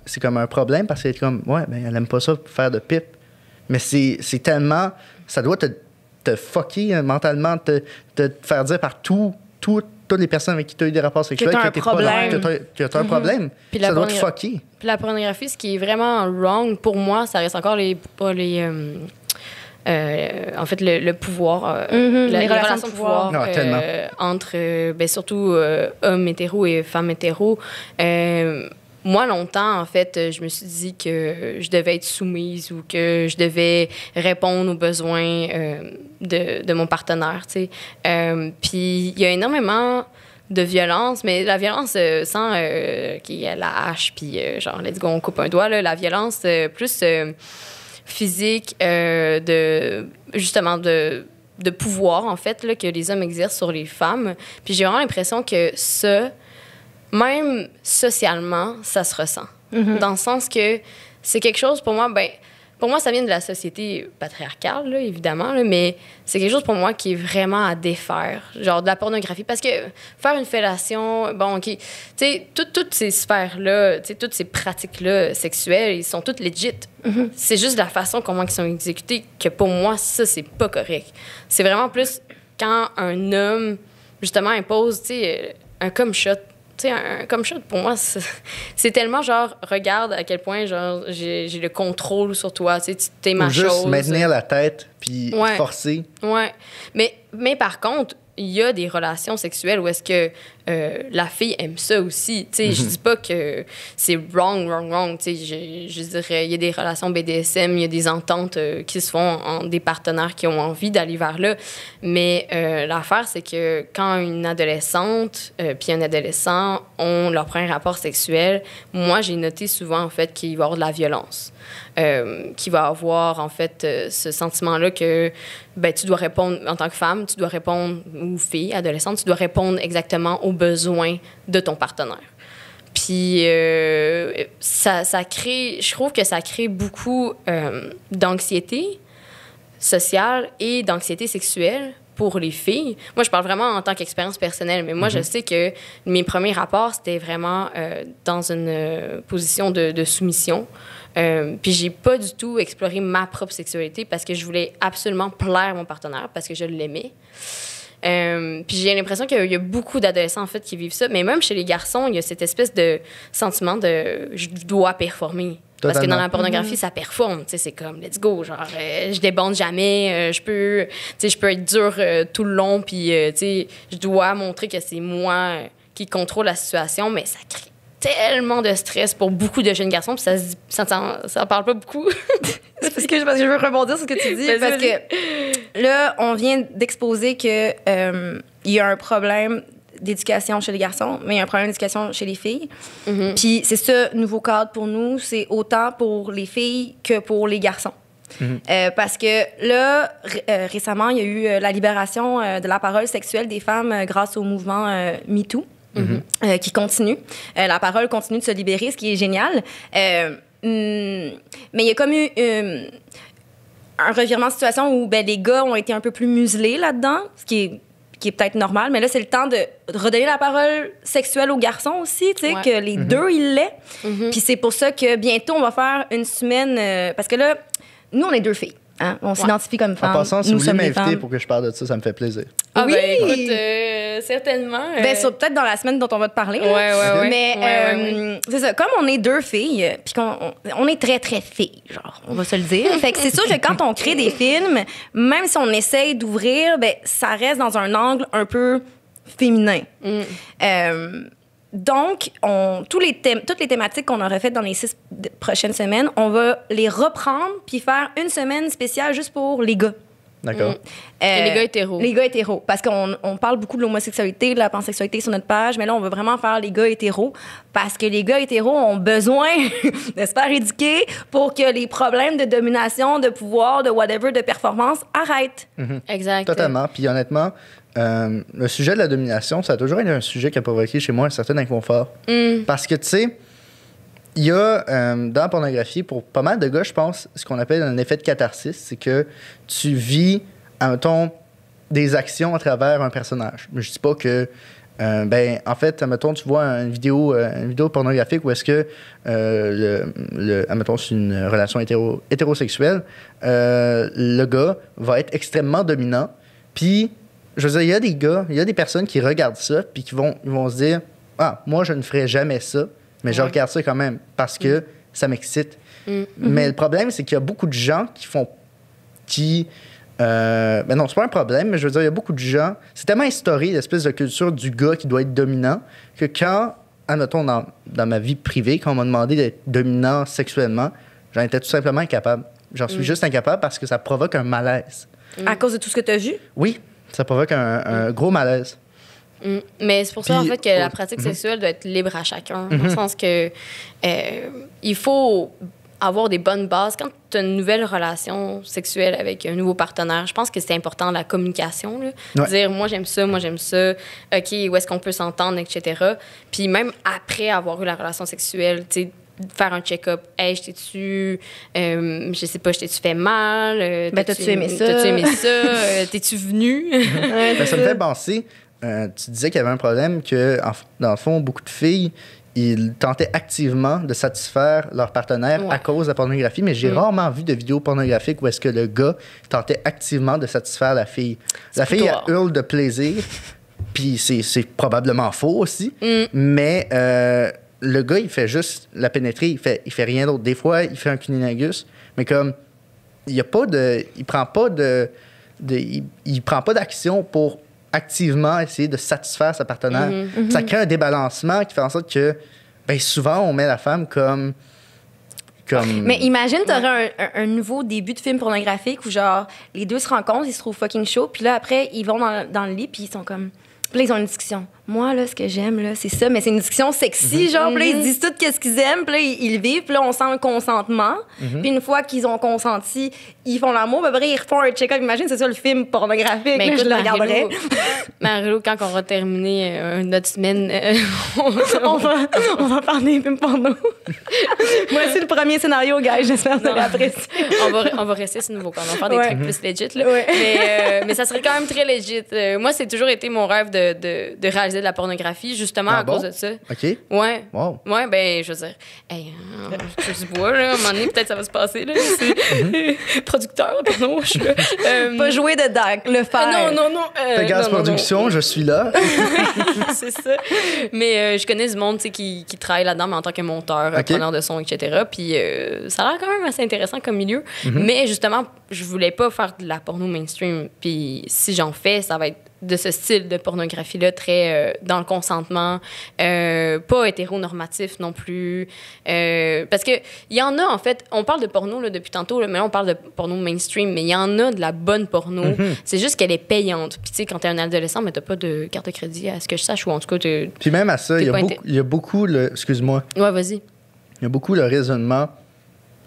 c'est comme un problème parce qu'elle est comme, ouais, ben, elle aime pas ça faire de pipe. Mais c'est tellement... Ça doit te fucker mentalement, te faire dire par toutes les personnes avec qui tu as eu des rapports sexuels t'as un problème. que tu as un problème. Puis Ça doit te fucker. Puis la pornographie, ce qui est vraiment wrong pour moi, ça reste encore en fait, le pouvoir, les relations de pouvoir entre, surtout hommes hétéros et femmes hétéros. Moi, longtemps, en fait, je me suis dit que je devais être soumise ou que je devais répondre aux besoins de mon partenaire, tu sais. Puis il y a énormément de violence, mais la violence sans qu'il y ait la hache, puis genre, let's go, on coupe un doigt, là, la violence plus physique, justement, de pouvoir, en fait, là, que les hommes exercent sur les femmes. Puis j'ai vraiment l'impression que ça, même socialement, ça se ressent. Dans le sens que c'est quelque chose, pour moi, ben pour moi, ça vient de la société patriarcale, là, évidemment, là, mais c'est quelque chose pour moi qui est vraiment à défaire, genre de la pornographie. Parce que faire une fellation, bon, OK, tu sais, toutes ces sphères-là, tu sais, toutes ces pratiques-là sexuelles, ils sont toutes legit. C'est juste la façon comment ils sont exécutés que pour moi, ça, c'est pas correct. C'est vraiment plus quand un homme, justement, impose, tu sais, un cum shot. Tu sais, un cum shot, pour moi, c'est tellement genre, regarde à quel point genre, j'ai le contrôle sur toi, tu sais, t'es ma chose. Juste maintenir la tête puis forcer. Ouais. Mais par contre, il y a des relations sexuelles où est-ce que la fille aime ça aussi. Tu sais, je dis pas que c'est wrong. Tu sais, je dirais, il y a des relations BDSM, il y a des ententes qui se font entre des partenaires qui ont envie d'aller vers là. Mais l'affaire, c'est que quand une adolescente puis un adolescent ont leur premier rapport sexuel, moi, j'ai noté souvent, en fait, qu'il va y avoir de la violence. Qui va avoir, en fait, ce sentiment-là que ben, tu dois répondre, en tant que femme, tu dois répondre, ou fille, adolescente, tu dois répondre exactement aux besoins de ton partenaire. Puis, ça crée, je trouve que ça crée beaucoup d'anxiété sociale et d'anxiété sexuelle pour les filles. Moi, je parle vraiment en tant qu'expérience personnelle, mais moi, je sais que mes premiers rapports, c'était vraiment dans une position de soumission. Puis j'ai pas du tout exploré ma propre sexualité parce que je voulais absolument plaire à mon partenaire, parce que je l'aimais. Puis j'ai l'impression qu'il y a beaucoup d'adolescents, en fait, qui vivent ça. Mais même chez les garçons, il y a cette espèce de sentiment de « je dois performer ». Parce que dans la pornographie, ça performe. C'est comme, let's go, genre, je débande jamais, je peux être dure tout le long, puis je dois montrer que c'est moi qui contrôle la situation, mais ça crée tellement de stress pour beaucoup de jeunes garçons, puis ça en parle pas beaucoup. C'est parce que je veux rebondir sur ce que tu dis, parce que là, on vient d'exposer que il y a un problème d'éducation chez les garçons, mais il y a un problème d'éducation chez les filles. Puis c'est ça, nouveau cadre pour nous, c'est autant pour les filles que pour les garçons. Parce que là, récemment, il y a eu la libération de la parole sexuelle des femmes grâce au mouvement MeToo. Qui continue. La parole continue de se libérer, ce qui est génial. Mais il y a comme eu un revirement de situation où les gars ont été un peu plus muselés là-dedans, ce qui est peut-être normal. Mais là, c'est le temps de redonner la parole sexuelle aux garçons aussi, tu sais, que les deux, ils l'aient. Puis c'est pour ça que bientôt, on va faire une semaine... parce que là, nous, on est deux filles. Hein? On s'identifie comme femmes. En passant, si vous voulez m'inviter pour que je parle de ça, ça me fait plaisir. Ah oui! Ben écoute, certainement. Peut-être dans la semaine dont on va te parler. Ouais. Mais c'est ça, comme on est deux filles, puis on est très, très filles, genre, on va se le dire. Fait que c'est sûr que quand on crée des films, même si on essaye d'ouvrir, ça reste dans un angle un peu féminin. Donc, toutes les thématiques qu'on aurait faites dans les 6 prochaines semaines, on va les reprendre puis faire une semaine spéciale juste pour les gars. D'accord. Et les gars hétéros. Les gars hétéros. Parce qu'on parle beaucoup de l'homosexualité, de la pansexualité sur notre page, mais là, on veut vraiment faire les gars hétéros parce que les gars hétéros ont besoin de se faire éduquer pour que les problèmes de domination, de pouvoir, de whatever, de performance arrêtent. Exact. Totalement. Puis honnêtement, le sujet de la domination, ça a toujours été un sujet qui a provoqué chez moi un certain inconfort. Parce que, tu sais, il y a dans la pornographie, pour pas mal de gars, je pense, ce qu'on appelle un effet de catharsis, c'est que tu vis, admettons, des actions à travers un personnage. Mais je dis pas que, en fait, admettons, tu vois une vidéo pornographique où est-ce que, admettons, c'est une relation hétérosexuelle, le gars va être extrêmement dominant, puis je veux dire, il y a des personnes qui regardent ça puis qui vont se dire « Ah, moi, je ne ferais jamais ça, mais je regarde ça quand même parce que ça m'excite. Mais le problème, c'est qu'il y a beaucoup de gens non, c'est pas un problème, mais je veux dire, il y a beaucoup de gens... C'est tellement instauré, l'espèce de culture du gars qui doit être dominant, que quand, admettons, dans ma vie privée, quand on m'a demandé d'être dominant sexuellement, j'en étais tout simplement incapable. J'en suis juste incapable parce que ça provoque un malaise. À cause de tout ce que tu as vu? Oui. Ça provoque un gros malaise. Mais c'est pour ça, en fait, que la pratique sexuelle doit être libre à chacun. Dans le sens que il faut avoir des bonnes bases. Quand tu as une nouvelle relation sexuelle avec un nouveau partenaire, je pense que c'est important, la communication. Là. Dire, moi, j'aime ça, OK, où est-ce qu'on peut s'entendre, etc. Puis même après avoir eu la relation sexuelle, tu sais, faire un check-up. Hey, je sais pas, je t'ai-tu fait mal? T'as-tu aimé ça? T'as-tu aimé ça? T'es-tu venu? Ben, ça me fait penser, tu disais qu'il y avait un problème que, dans le fond, beaucoup de filles, ils tentaient activement de satisfaire leur partenaire à cause de la pornographie, mais j'ai rarement vu de vidéos pornographiques où est-ce que le gars tentait activement de satisfaire la fille. La fille, elle hurle de plaisir, puis c'est probablement faux aussi, mais le gars, il fait juste la pénétrer, il fait rien d'autre. Des fois, il fait un cunnilingus, mais comme, il prend pas d'action pour activement essayer de satisfaire sa partenaire. Ça crée un débalancement qui fait en sorte que souvent, on met la femme comme... Mais imagine, t'aurais un nouveau début de film pornographique où, genre, les deux se rencontrent, ils se trouvent fucking chaud, puis là, après, ils vont dans le lit, puis ils sont comme... Puis là, ils ont une discussion. Moi, là, ce que j'aime, là, c'est ça, mais c'est une discussion sexy, genre, puis là, ils disent tout qu'est-ce qu'ils aiment, puis là, ils le vivent, puis là, on sent le consentement. Puis une fois qu'ils ont consenti, ils font l'amour, puis après, ils refont un check-up. Imagine, c'est ça le film pornographique, Mais là, je le regarderais. Marie-Lou, quand on va terminer notre semaine, on va parler des films porno. Voici le premier scénario, guys, j'espère que vous avez apprécié. on va rester sur nouveau, quand on va faire des trucs plus legit, là. Mais ça serait quand même très legit. Moi, c'est toujours été mon rêve de réaliser de la pornographie, justement à cause de ça. OK. Ouais. Wow. Ouais, ben, je veux dire, hey, je bois, là, à un moment donné, peut-être ça va se passer, là. C'est producteur, porno, je suis là. Pas jouer dedans, le faire. Non. Pegasus Productions, je suis là. C'est ça. Mais je connais du monde, tu sais, qui travaille là-dedans, mais en tant que monteur, preneur de son, etc. Puis ça a l'air quand même assez intéressant comme milieu. Mais justement, je voulais pas faire de la porno mainstream. Puis si j'en fais, ça va être de ce style de pornographie-là, très dans le consentement, pas hétéronormatif non plus. Parce que il y en a, en fait, on parle de porno là, depuis tantôt, là, mais là, on parle de porno mainstream, mais il y en a de la bonne porno. C'est juste qu'elle est payante. Puis tu sais, quand t'es un adolescent, mais t'as pas de carte de crédit, à ce que je sache, ou en tout cas... Puis même à ça, il y a beaucoup excuse-moi. Ouais, vas-y. Il y a beaucoup le raisonnement...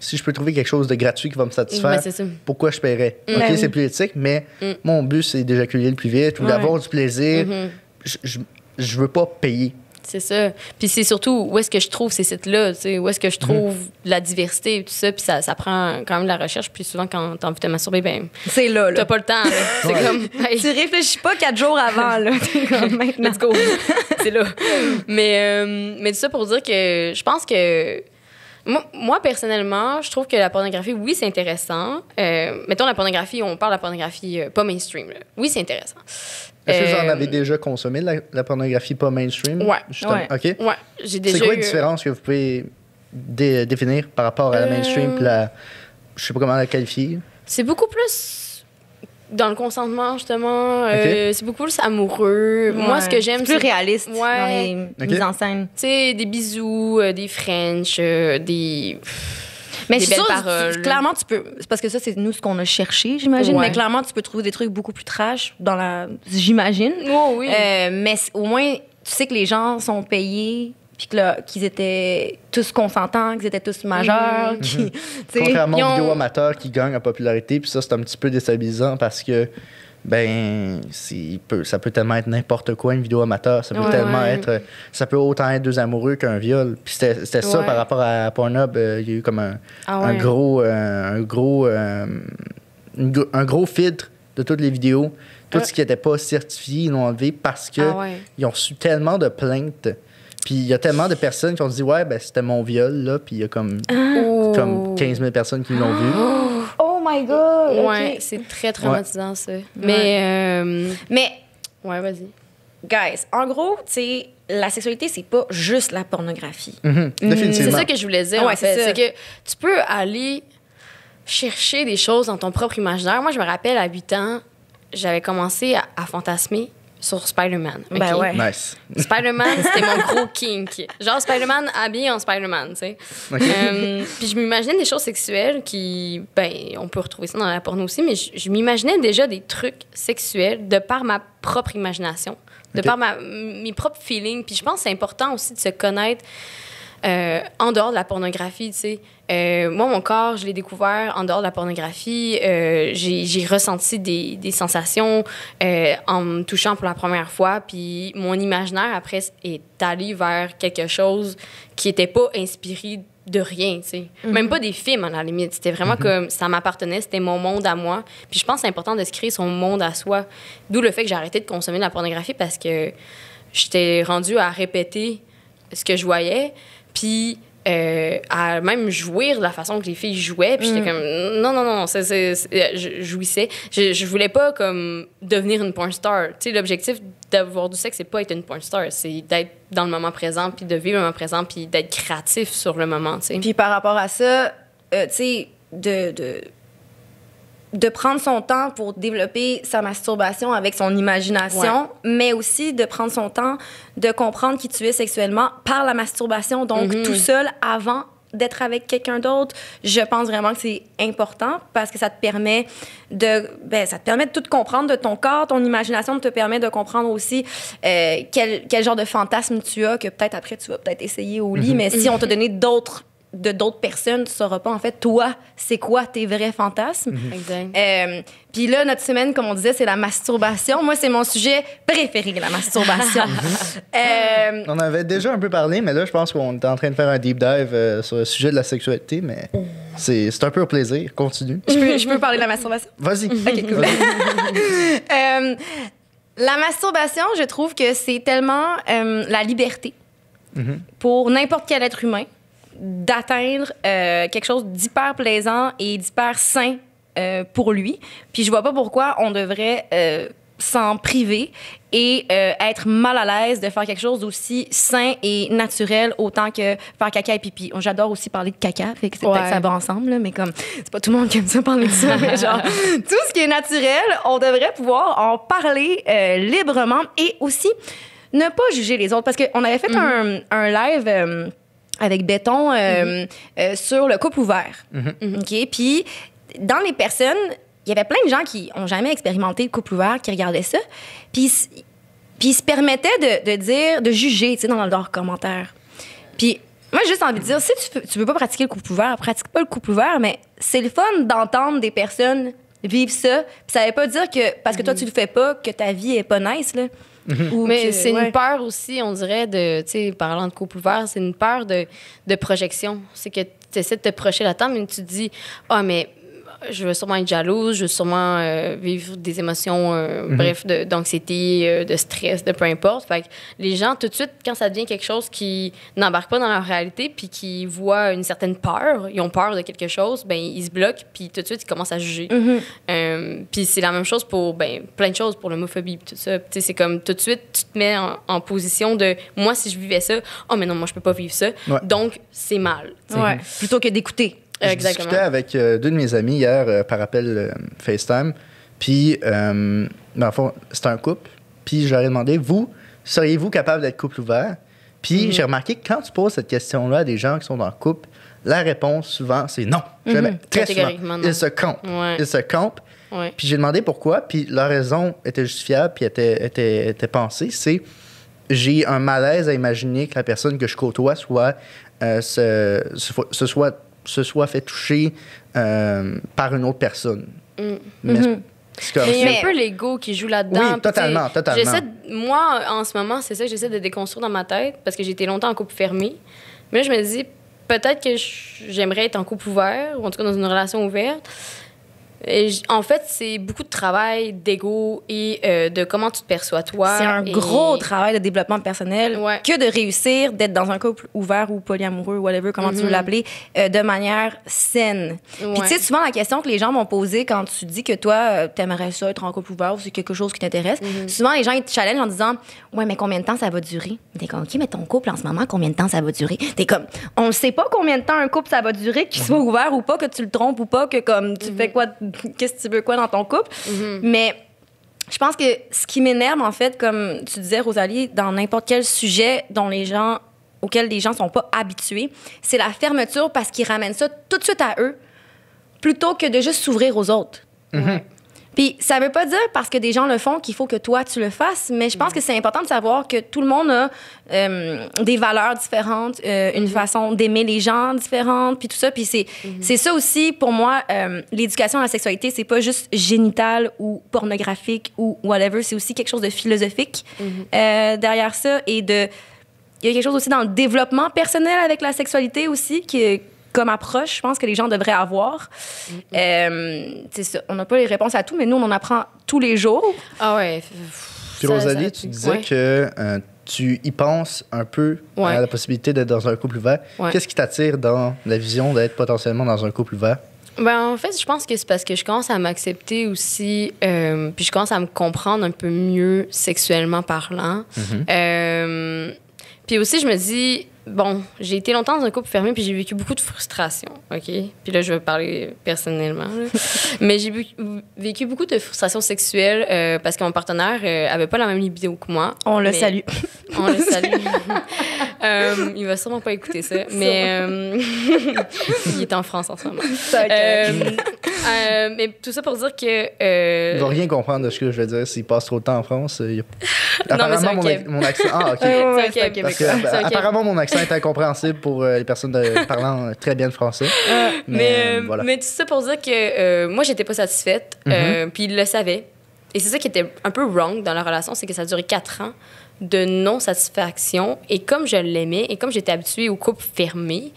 Si je peux trouver quelque chose de gratuit qui va me satisfaire, pourquoi je paierais? OK, c'est plus éthique, mais mon but, c'est d'éjaculer le plus vite ou d'avoir du plaisir. Je veux pas payer. C'est ça. Puis c'est surtout où est-ce que je trouve ces sites-là, tu sais, où est-ce que je trouve la diversité et tout ça. Puis ça prend quand même de la recherche. Puis souvent, quand t'as envie de te masturber, ben... C'est là. T'as pas le temps, là. C'est comme... Hey. Tu réfléchis pas 4 jours avant, là. T'es comme, maintenant. Let's go. C'est là. Mais tout ça pour dire que je pense que... Moi, personnellement, je trouve que la pornographie, oui, c'est intéressant. Mettons, la pornographie, on parle de la pornographie pas mainstream. Là. Oui, c'est intéressant. Est-ce que vous en avez déjà consommé de la pornographie pas mainstream? Ouais. OK. Ouais, j'ai déjà c'est quoi la différence que vous pouvez définir par rapport à la mainstream puis la... Je sais pas comment la qualifier. C'est beaucoup plus... Dans le consentement, justement, c'est beaucoup plus amoureux. Ouais. Moi, ce que j'aime, c'est plus réaliste dans les mises en scène. Tu sais, des bisous, des French, des... Mais des belles paroles. Clairement, tu peux... C'est parce que ça, c'est nous ce qu'on a cherché, j'imagine. Mais clairement, tu peux trouver des trucs beaucoup plus trash dans la... J'imagine. Oh, oui. Mais au moins, tu sais que les gens sont payés... Puis qu'ils étaient tous consentants, qu'ils étaient tous majeurs. Contrairement aux vidéos amateurs qui gagnent en popularité, puis ça, c'est un petit peu déstabilisant parce que, ça peut tellement être n'importe quoi, une vidéo amateur. Ça peut tellement être... Ça peut autant être deux amoureux qu'un viol. Puis c'était ça par rapport à Pornhub. Il y a eu comme un gros filtre de toutes les vidéos. Tout ce qui n'était pas certifié, ils l'ont enlevé parce que ils ont reçu tellement de plaintes. Puis il y a tellement de personnes qui ont dit c'était mon viol, là. Puis il y a comme 15 000 personnes qui l'ont vu. Oh my God! Ouais, okay. c'est très traumatisant, ça. Mais... Ouais, vas-y. Guys, en gros, tu sais, la sexualité, c'est pas juste la pornographie. Définitivement. C'est ça que je voulais dire, en fait. C'est que tu peux aller chercher des choses dans ton propre imaginaire. Moi, je me rappelle, à 8 ans, j'avais commencé à fantasmer sur Spider-Man. Okay? Ben ouais. Nice. Spider-Man, c'était mon gros kink. Genre Spider-Man habillé en Spider-Man, tu sais. Okay. Puis je m'imaginais des choses sexuelles qui... on peut retrouver ça dans la porno aussi, mais je m'imaginais déjà des trucs sexuels de par ma propre imagination, de par mes propres feelings. Puis je pense que c'est important aussi de se connaître en dehors de la pornographie, tu sais. Moi, mon corps, je l'ai découvert en dehors de la pornographie. J'ai ressenti des sensations en me touchant pour la première fois. Puis mon imaginaire, après, est allé vers quelque chose qui n'était pas inspiré de rien, tu sais. Même pas des films, à la limite. C'était vraiment comme ça m'appartenait, c'était mon monde à moi. Puis je pense que c'est important de se créer son monde à soi. D'où le fait que j'ai arrêté de consommer de la pornographie parce que j'étais rendue à répéter ce que je voyais, puis à même jouir de la façon que les filles jouaient. Puis j'étais comme, non, je jouissais. Je voulais pas comme devenir une porn star. Tu sais, l'objectif d'avoir du sexe, c'est pas être une porn star, c'est d'être dans le moment présent, puis de vivre le moment présent, puis d'être créatif sur le moment, tu sais. Puis par rapport à ça, tu sais, de prendre son temps pour développer sa masturbation avec son imagination, mais aussi de prendre son temps de comprendre qui tu es sexuellement par la masturbation, donc tout seul avant d'être avec quelqu'un d'autre. Je pense vraiment que c'est important parce que ça te permet de tout comprendre de ton corps, ton imagination te permet de comprendre aussi quel genre de fantasme tu as que peut-être après tu vas peut-être essayer au lit, mais si on t'a donné d'autres personnes, tu sauras pas, en fait, toi, c'est quoi tes vrais fantasmes. Exact. Puis là, notre semaine, comme on disait, c'est la masturbation. Moi, c'est mon sujet préféré, la masturbation. On avait déjà un peu parlé, mais là, je pense qu'on est en train de faire un deep dive sur le sujet de la sexualité, mais c'est un peu au plaisir. Continue. Je peux parler de la masturbation? Vas-y. OK, cool. La masturbation, je trouve que c'est tellement la liberté pour n'importe quel être humain d'atteindre quelque chose d'hyper plaisant et d'hyper sain pour lui. Puis je vois pas pourquoi on devrait s'en priver et être mal à l'aise de faire quelque chose d'aussi sain et naturel autant que faire caca et pipi. J'adore aussi parler de caca, fait que c'est peut-être ça va ensemble, là, mais comme c'est pas tout le monde qui aime ça parler de ça, mais genre tout ce qui est naturel, on devrait pouvoir en parler librement et aussi ne pas juger les autres. Parce qu'on avait fait un live avec Béton sur le couple ouvert. OK? Puis, dans les personnes, il y avait plein de gens qui n'ont jamais expérimenté le couple ouvert, qui regardaient ça. Puis ils se permettaient de juger, tu sais, dans leurs commentaires. Puis, moi, j'ai juste envie de dire, si tu veux pas pratiquer le couple ouvert, pratique pas le couple ouvert, mais c'est le fun d'entendre des personnes vivre ça. Puis ça veut pas dire que, parce que toi, tu le fais pas, que ta vie est pas nice, là. Mais c'est une peur aussi, on dirait, tu sais, parlant de couple ouvert, c'est une peur de projection. C'est que tu essaies de te projeter là-dedans, mais tu te dis, mais je veux sûrement être jalouse, je veux sûrement vivre des émotions, bref, d'anxiété, de stress, de peu importe. Fait que les gens, tout de suite, quand ça devient quelque chose qui n'embarque pas dans leur réalité puis qui voient une certaine peur, ils ont peur de quelque chose, ben ils se bloquent puis tout de suite, ils commencent à juger. Puis c'est la même chose pour plein de choses, pour l'homophobie puis tout ça. Tu sais, c'est comme tout de suite, tu te mets en position de moi, si je vivais ça, mais non, moi, je peux pas vivre ça. Ouais. Donc, c'est mal. Ouais. Plutôt que d'écouter. Je discutais avec deux de mes amis hier par appel FaceTime. Puis, dans le fond, c'était un couple. Puis, je leur ai demandé, seriez-vous capable d'être couple ouvert? Puis, j'ai remarqué que quand tu poses cette question-là à des gens qui sont dans le couple, la réponse, souvent, c'est non. Jamais. Très souvent. Ils se campent. Ouais. Ils se campent. Ouais. Puis, j'ai demandé pourquoi. Puis, leur raison était justifiable puis était pensée. C'est j'ai un malaise à imaginer que la personne que je côtoie se soit fait toucher par une autre personne. Mais c'est il y a un peu l'ego qui joue là-dedans. Oui, totalement. Moi, en ce moment, c'est ça que j'essaie de déconstruire dans ma tête parce que j'ai été longtemps en couple fermé. Mais là, je me dis, peut-être que j'aimerais être en couple ouvert ou en tout cas dans une relation ouverte. Et en fait, c'est beaucoup de travail d'ego et de comment tu te perçois toi. C'est un gros travail de développement personnel que de réussir d'être dans un couple ouvert ou polyamoureux, whatever, comment tu veux l'appeler, de manière saine. Puis tu sais, souvent la question que les gens m'ont posée quand tu dis que toi, t'aimerais ça être en couple ouvert ou c'est quelque chose qui t'intéresse, souvent les gens ils te challengent en disant « Ouais, mais combien de temps ça va durer? » T'es comme « OK, mais ton couple en ce moment, combien de temps ça va durer? » T'es comme « On ne sait pas combien de temps un couple ça va durer, qu'il soit ouvert ou pas, que tu le trompes ou pas, que comme tu fais quoi... qu'est-ce que tu veux quoi dans ton couple. Mais je pense que ce qui m'énerve, en fait, comme tu disais, Rosalie, dans n'importe quel sujet auquel les gens sont pas habitués, c'est la fermeture parce qu'ils ramènent ça tout de suite à eux plutôt que de juste s'ouvrir aux autres. Puis ça veut pas dire parce que des gens le font qu'il faut que toi, tu le fasses, mais je pense que c'est important de savoir que tout le monde a des valeurs différentes, une façon d'aimer les gens différente, puis tout ça. Puis c'est ça aussi, pour moi, l'éducation à la sexualité, c'est pas juste génital ou pornographique ou whatever, c'est aussi quelque chose de philosophique derrière ça. Et il y a quelque chose aussi dans le développement personnel avec la sexualité aussi qui est comme approche, je pense que les gens devraient avoir. C'est ça. On n'a pas les réponses à tout, mais nous, on en apprend tous les jours. Ah ouais. Puis Rosalie, tu disais que tu y penses un peu à la possibilité d'être dans un couple ouvert. Qu'est-ce qui t'attire dans la vision d'être potentiellement dans un couple ouvert? Ben, en fait, je pense que c'est parce que je commence à m'accepter aussi, puis je commence à me comprendre un peu mieux sexuellement parlant. Puis aussi, je me dis, bon, j'ai été longtemps dans un couple fermé, puis j'ai vécu beaucoup de frustration, OK? Puis là, je vais parler personnellement, là. Mais j'ai vécu beaucoup de frustration sexuelle parce que mon partenaire avait pas la même libido que moi. On le salue. On le salue. Il va sûrement pas écouter ça, mais il est en France en ce moment. Mais tout ça pour dire que... Il va rien comprendre de ce que je veux dire s'il passe trop de temps en France. Non, mais c'est mon accent... Ah, OK. c'est Parce que, apparemment, mon accent est incompréhensible pour les personnes parlant très bien le français. Voilà. Mais tout ça pour dire que moi, j'étais pas satisfaite, puis il le savait. Et c'est ça qui était un peu wrong dans la relation, c'est que ça a duré 4 ans de non-satisfaction. Et comme je l'aimais et comme j'étais habituée au couple fermé,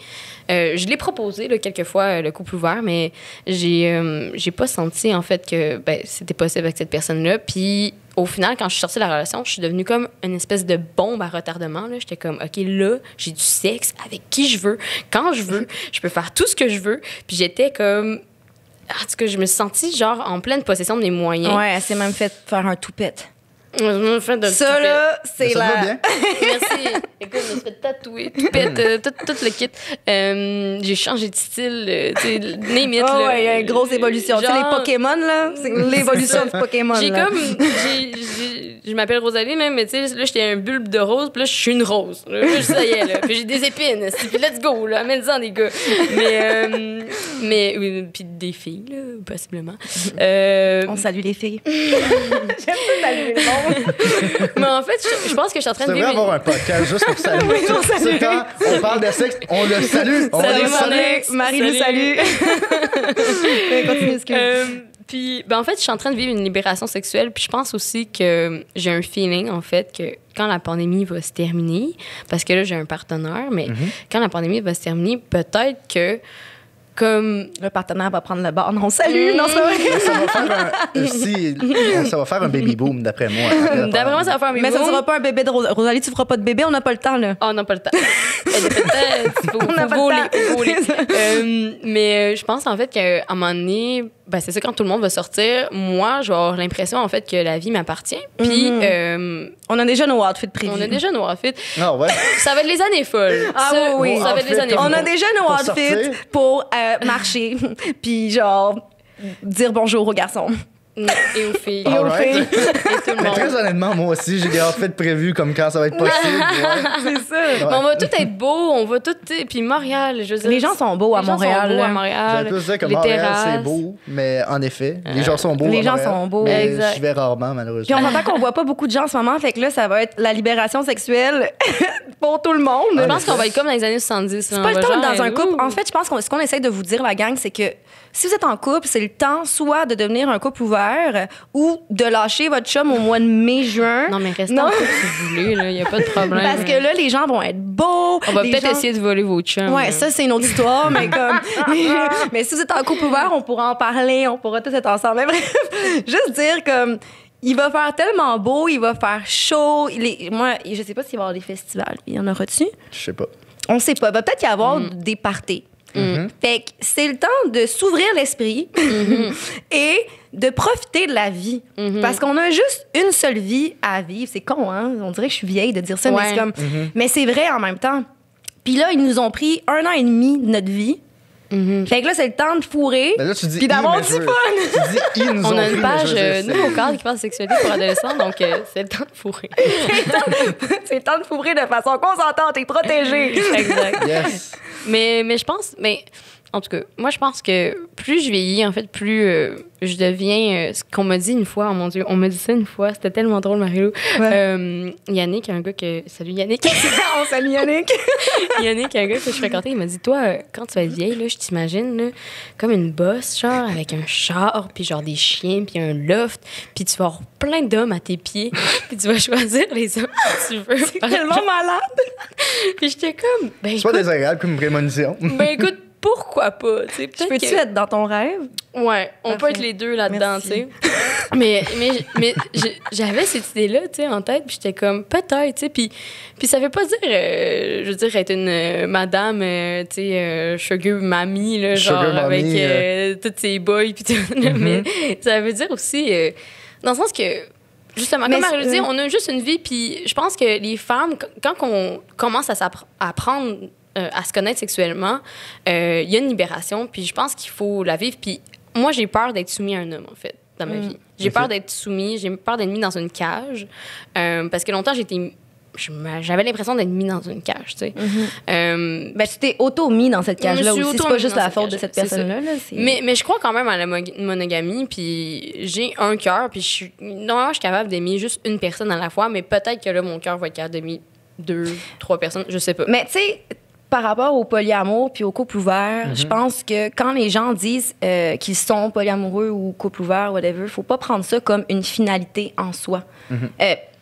je l'ai proposé là, quelques fois, le couple ouvert, mais j'ai pas senti en fait que c'était possible avec cette personne-là. Puis au final, quand je suis sortie de la relation, je suis devenue comme une espèce de bombe à retardement. J'étais comme, OK, là, j'ai du sexe avec qui je veux, quand je veux, je peux faire tout ce que je veux. Puis j'étais comme... En tout cas, je me suis sentie genre en pleine possession de mes moyens. Ouais, elle s'est même fait faire un toupette. Je me fais de ça, là, c'est ça la... va bien. Merci. Écoute, je me suis fait tatouer, toupette, tout le kit. J'ai changé de style, tu sais, limite. Oh, ouais, il y a une grosse évolution. Tu sais, les Pokémon, là, c'est l'évolution du Pokémon. Je m'appelle Rosalie, même, mais tu sais, là, j'étais un bulbe de rose, puis là, je suis une rose. Là, ça y est, là. Puis j'ai des épines. Puis let's go, là, amène-en, les gars. Mais puis des filles, là, possiblement. On salue les filles. J'aime ça saluer le monde. Mais en fait, je pense que je suis en train de vivre... avoir un podcast juste pour saluer. C'est quand on parle de sexe, on le salue. On Salut, le salue. Marie nous salue. Continue, excuse. Puis, en fait, je suis en train de vivre une libération sexuelle. Puis, je pense aussi que j'ai un feeling, en fait, que quand la pandémie va se terminer, parce que là, j'ai un partenaire, mais quand la pandémie va se terminer, peut-être que comme... Le partenaire va prendre le bord. Non, salut! Non, c'est vrai. Ça va faire un baby boom, d'après moi. D'après moi, ça va faire un baby boom. Mais ça ne sera pas un bébé de Rosalie. Tu ne feras pas de bébé. On n'a pas le temps, là. Oh, on n'a pas le temps. On n'a pas le temps. Mais je pense, en fait, qu'à un moment donné, c'est ça, quand tout le monde va sortir, moi, je vais avoir l'impression, en fait, que la vie m'appartient. Puis... on a déjà nos outfits prévus. On a déjà nos outfits. Ah ouais? Ça va être les années folles. Ah ça, oui. Ça va être les années folles. On a déjà nos outfits pour marcher. Puis genre, dire bonjour aux garçons. Et aux filles. Et aux filles. Et tout le Mais monde. très honnêtement, moi aussi, j'ai des outfits prévus comme quand ça va être possible. C'est ça. Ouais. On va tout être beau, on va tout... Puis Montréal, je veux dire... Les gens sont beaux à Montréal. Les gens sont beaux à J'allais Montréal. plus dire que Les Montréal, terrasses. c'est beau, mais en effet, les gens sont beaux. Les à gens Montréal, sont beaux. mais Exact. je vais rarement, Puis malheureusement. on entend qu'on voit pas beaucoup de gens en ce moment, fait que là, ça va être la libération sexuelle pour tout le monde. Je pense qu'on va être comme dans les années 70. C'est pas le temps dans un couple. En fait, je pense que ce qu'on essaie de vous dire, la gang, c'est que si vous êtes en couple, c'est le temps soit de devenir un couple ouvert ou de lâcher votre chum au mois de mai-juin. Non, mais restez en couple si vous voulez, il n'y a pas de problème. Parce que là, les gens vont être beaux. On va les peut-être gens- essayer de voler vos chums. Ouais, là. ça, c'est une autre histoire, mais comme. Mais si vous êtes en couple ouvert, on pourra en parler, on pourra tous être ensemble. Mais bref, juste dire comme. Il va faire tellement beau, il va faire chaud. Moi, je sais pas s'il va y avoir des festivals. Il y en aura-tu? Je sais pas. On sait pas. Il va peut-être y avoir des parties. Fait que c'est le temps de s'ouvrir l'esprit et de profiter de la vie. Parce qu'on a juste une seule vie à vivre. C'est con, hein? On dirait que je suis vieille de dire ça, mais Ouais. c'est comme... Mais c'est vrai en même temps. Puis là, ils nous ont pris 1 an et demi de notre vie. Fait que là, c'est le temps de fourrer. Mais là, tu dis Puis d'avoir mais du je veux- fun. Tu dis ils nous ont On a pris, une mais page je veux dire, nouveau cadre qui parle de sexualité pour adolescents, donc c'est le temps de fourrer. C'est le temps de fourrer de façon consentante et protégée. Exact. Yes. Mais je pense, En tout cas, moi, je pense que plus je vieillis, en fait, plus je deviens ce qu'on m'a dit une fois. Oh mon Dieu, on m'a dit ça une fois. C'était tellement drôle, Marie-Lou. Ouais. Yannick, un gars que... Salut, Yannick. On salue Yannick. Yannick, un gars que je fréquentais, il m'a dit, toi, quand tu vas être vieille, là, je t'imagine, là, comme une bosse, genre, avec un char, puis genre des chiens, puis un loft, puis tu vas avoir plein d'hommes à tes pieds, puis tu vas choisir les hommes que tu veux. C'est tellement malade. Puis j'étais comme, ben C'est pas écoute, désagréable comme prémonition. ben écoute, pourquoi pas, tu sais, peut-être Peux-tu que... être dans ton rêve? Ouais, on peut Parfait. être les deux là-dedans, tu Merci. sais. mais j'avais cette idée-là, tu sais, en tête, puis j'étais comme, peut-être, tu sais, puis ça veut pas dire, je veux dire, être une madame, tu sais, sugar mamie, là, Sugar genre, mommy, avec tous ses boys, puis tout, là, mais ça veut dire aussi, dans le sens que, justement, Mais comme Marie le dit, c'est- on a juste une vie, puis je pense que les femmes, quand on commence à apprendre à se connaître sexuellement, il y a une libération, puis je pense qu'il faut la vivre. Puis moi, j'ai peur d'être soumis à un homme, en fait, dans ma vie. J'ai Ok. peur d'être soumis, j'ai peur d'être mis dans une cage, parce que longtemps, j'avais l'impression d'être mis dans une cage, tu sais. Ben, tu t'es auto-mis dans cette cage-là Je me suis aussi. C'est pas auto-mis juste dans la cette faute de cage. cette C'est ça. personne-là. Là. C'est- Mais je crois quand même à la monogamie, puis j'ai un cœur, puis normalement, je suis capable d'aimer juste une personne à la fois, mais peut-être que là, mon cœur va être capable d'aimer 2, 3 personnes, je sais pas. Mais tu sais, par rapport au polyamour puis au couple ouvert, je pense que quand les gens disent qu'ils sont polyamoureux ou couple ouvert, whatever, faut pas prendre ça comme une finalité en soi.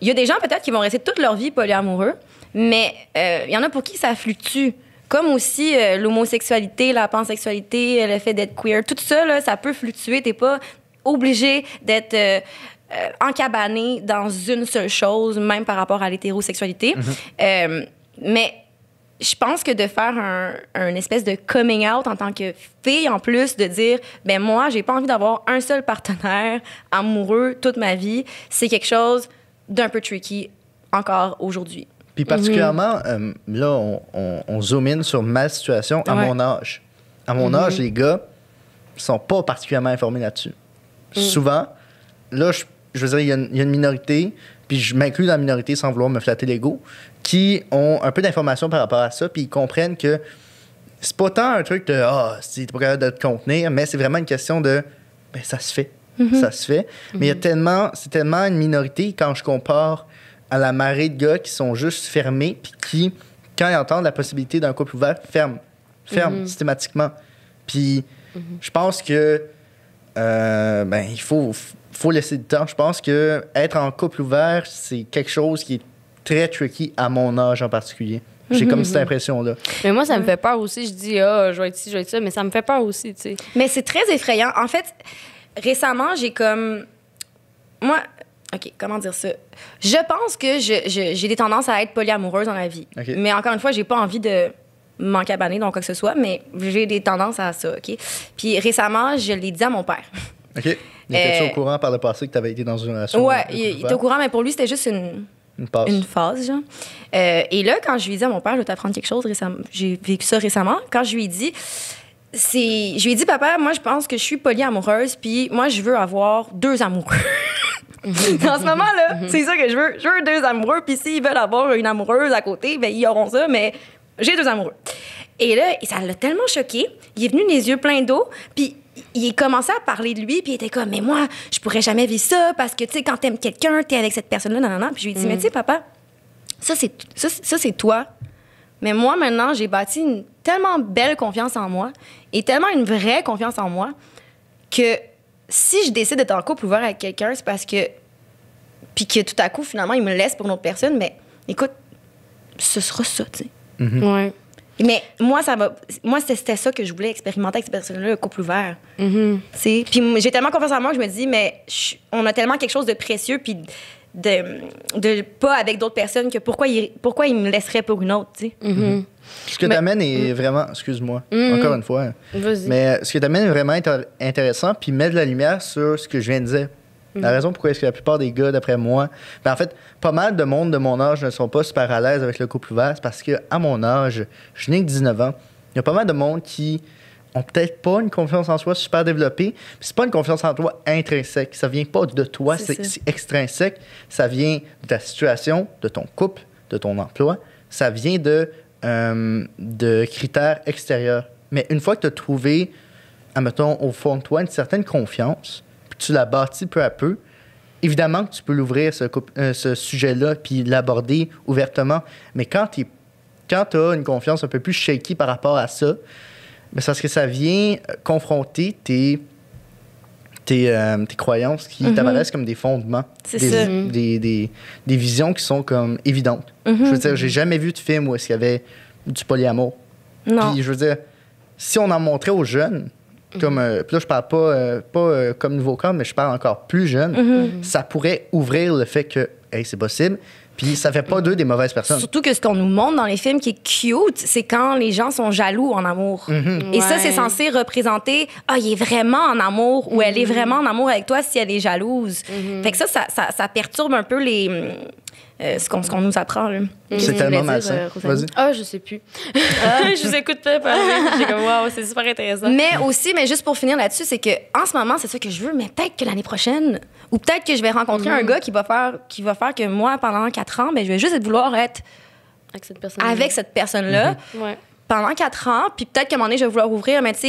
Il y a des gens peut-être qui vont rester toute leur vie polyamoureux, mais il y en a pour qui ça fluctue. Comme aussi l'homosexualité, la pansexualité, le fait d'être queer, tout ça, là, ça peut fluctuer. T'es pas obligé d'être encabané dans une seule chose, même par rapport à l'hétérosexualité. Mais je pense que de faire un espèce de coming out en tant que fille, en plus, de dire, ben moi, j'ai pas envie d'avoir un seul partenaire amoureux toute ma vie, c'est quelque chose d'un peu tricky encore aujourd'hui. Puis particulièrement, là, on zoom in sur ma situation à Ouais. mon âge. À mon âge, les gars sont pas particulièrement informés là-dessus. Souvent, là, je veux dire, il y a une minorité, puis je m'inclus dans la minorité sans vouloir me flatter l'ego, qui ont un peu d'informations par rapport à ça, puis ils comprennent que c'est pas tant un truc de « Ah, t'es pas capable de te contenir », mais c'est vraiment une question de « Ben, ça se fait. Ça se fait. Mais c'est tellement une minorité quand je compare à la marée de gars qui sont juste fermés, puis qui, quand ils entendent la possibilité d'un couple ouvert, ferment systématiquement. Puis je pense que ben, il faut laisser du temps. Je pense que être en couple ouvert, c'est quelque chose qui est très tricky à mon âge en particulier. J'ai comme cette impression-là. Mais moi, ça me fait peur aussi. Je dis, ah, je vais être ci, je vais être ça, mais ça me fait peur aussi, tu sais. Mais c'est très effrayant. En fait, récemment, j'ai comme... Moi, OK, comment dire ça? Je pense que j'ai des tendances à être polyamoureuse dans la vie. OK. Mais encore une fois, j'ai pas envie de m'encabaner dans quoi que ce soit, mais j'ai des tendances à ça, OK? Puis récemment, je l'ai dit à mon père. OK? Étais-tu au courant par le passé que tu avais été dans une relation? Ouais, couple il était ouvert? au courant, mais pour lui, c'était juste Une passe. une phase, genre. Et là, quand je lui ai dit à mon père, je vais t'apprendre quelque chose récemment, j'ai vécu ça récemment, quand je lui ai dit, je lui ai dit, papa, moi, je pense que je suis polyamoureuse, puis moi, je veux avoir 2 amoureux. En ce moment-là, c'est ça que je veux. Je veux 2 amoureux, puis s'ils veulent avoir une amoureuse à côté, ben ils auront ça, mais j'ai 2 amoureux. Et là, ça l'a tellement choqué. Il est venu les yeux pleins d'eau, puis il commençait à parler de lui, puis il était comme, mais moi, je pourrais jamais vivre ça, parce que, tu sais, quand t'aimes quelqu'un, t'es avec cette personne-là, non. Puis je lui ai dit, mais tu sais, papa, ça, c'est toi. Mais moi, maintenant, j'ai bâti une tellement belle confiance en moi, et tellement une vraie confiance en moi, que si je décide d'être en couple ouvert avec quelqu'un, c'est parce que... Puis que tout à coup, finalement, il me laisse pour une autre personne, mais écoute, ce sera ça, tu sais. Ouais. Mais moi, c'était ça que je voulais expérimenter avec cette personne-là, le couple ouvert. Tu sais. Puis j'ai tellement confiance en moi que je me dis, mais on a tellement quelque chose de précieux, puis de pas avec d'autres personnes, que pourquoi il me laisserait pour une autre, tu sais. Ce que t'amènes est vraiment... Excuse-moi, encore une fois. Vas-y. Mais ce que t'amènes est vraiment intéressant, puis met de la lumière sur ce que je viens de dire. La raison pourquoi est-ce que la plupart des gars, d'après moi... Ben en fait, pas mal de monde de mon âge ne sont pas super à l'aise avec le couple ouvert. C'est parce que à mon âge, je n'ai que 19 ans, il y a pas mal de monde qui ont peut-être pas une confiance en soi super développée. Puis c'est pas une confiance en toi intrinsèque. Ça vient pas de toi, C'est ça. c'est extrinsèque. Ça vient de ta situation, de ton couple, de ton emploi. Ça vient de critères extérieurs. Mais une fois que tu as trouvé, admettons, au fond de toi, une certaine confiance, puis tu la bâtis peu à peu, évidemment que tu peux l'ouvrir, ce sujet-là, puis l'aborder ouvertement. Mais quand tu as une confiance un peu plus shaky par rapport à ça, ben c'est parce que ça vient confronter tes croyances qui t'apparaissent comme des fondements. C'est ça. Des visions qui sont comme évidentes. Je veux dire, j'ai jamais vu de film où est-ce qu'il y avait du polyamour. Non. Puis je veux dire, si on en montrait aux jeunes, comme, puis là je parle pas comme nouveau cadre, mais je parle encore plus jeune, ça pourrait ouvrir le fait que hey, c'est possible. Puis ça fait pas d'eux des mauvaises personnes. Surtout que ce qu'on nous montre dans les films qui est cute, c'est quand les gens sont jaloux en amour. Et ça, c'est censé représenter, il est vraiment en amour ou elle est vraiment en amour avec toi si elle est jalouse. Fait que ça perturbe un peu ce qu'on nous apprend. Là. C'est tellement malsain. Vas-y. Je sais plus. Je vous écoute pas parler. J'ai comme, wow, c'est super intéressant. Mais juste pour finir là-dessus, c'est que en ce moment, c'est ça que je veux, mais peut-être que l'année prochaine, ou peut-être que je vais rencontrer un gars qui va faire que moi, pendant 4 ans, ben, je vais juste vouloir être avec cette personne-là pendant 4 ans, puis peut-être qu'à un moment donné, je vais vouloir ouvrir, mais tu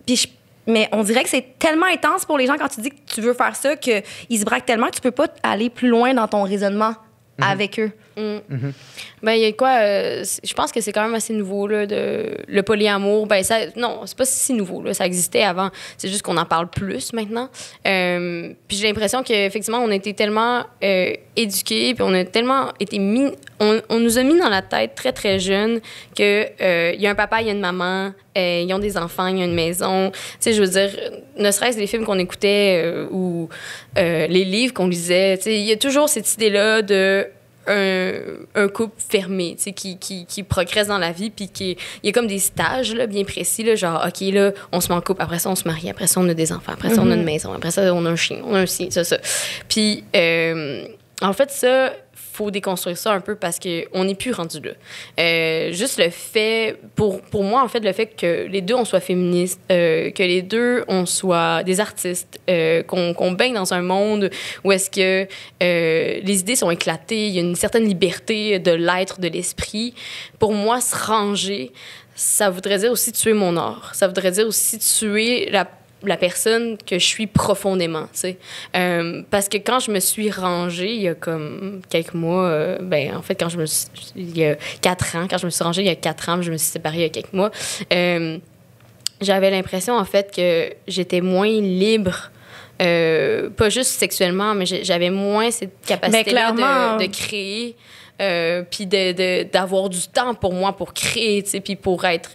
sais, mais on dirait que c'est tellement intense pour les gens quand tu dis que tu veux faire ça qu'ils se braquent tellement que tu peux pas aller plus loin dans ton raisonnement avec eux. Ben, il y a quoi? Je pense que c'est quand même assez nouveau, là, le polyamour. Ben, non, c'est pas si nouveau, là. Ça existait avant. C'est juste qu'on en parle plus maintenant. Puis j'ai l'impression qu'effectivement, on a été tellement éduqués, puis on a tellement été mis... On nous a mis dans la tête très, très jeune qu'il y a un papa, il y a une maman, ils ont des enfants, il y a une maison. Tu sais, je veux dire, ne serait-ce les films qu'on écoutait ou les livres qu'on lisait, tu sais, il y a toujours cette idée-là de un couple fermé, tu sais, qui progresse dans la vie, puis il y a comme des stages là, bien précis, là, genre, OK, là, on se met en couple, après ça, on se marie, après ça, on a des enfants, après ça, on a une maison, après ça, on a un chien, on a un ci, ça. Puis, en fait, ça, faut déconstruire ça un peu parce qu'on n'est plus rendu là. Juste le fait, pour moi, en fait, le fait que les deux, on soit féministes, que les deux, on soit des artistes, qu'on baigne dans un monde où est-ce que les idées sont éclatées, il y a une certaine liberté de l'être, de l'esprit. Pour moi, se ranger, ça voudrait dire aussi tuer mon art. Ça voudrait dire aussi tuer la personne que je suis profondément, tu sais. Parce que quand je me suis rangée, il y a comme quelques mois, en fait, il y a 4 ans, quand je me suis rangée il y a 4 ans, je me suis séparée il y a quelques mois, j'avais l'impression, en fait, que j'étais moins libre, pas juste sexuellement, mais j'avais moins cette capacité-là de créer. Puis d'avoir du temps pour moi pour créer, tu sais, puis pour être...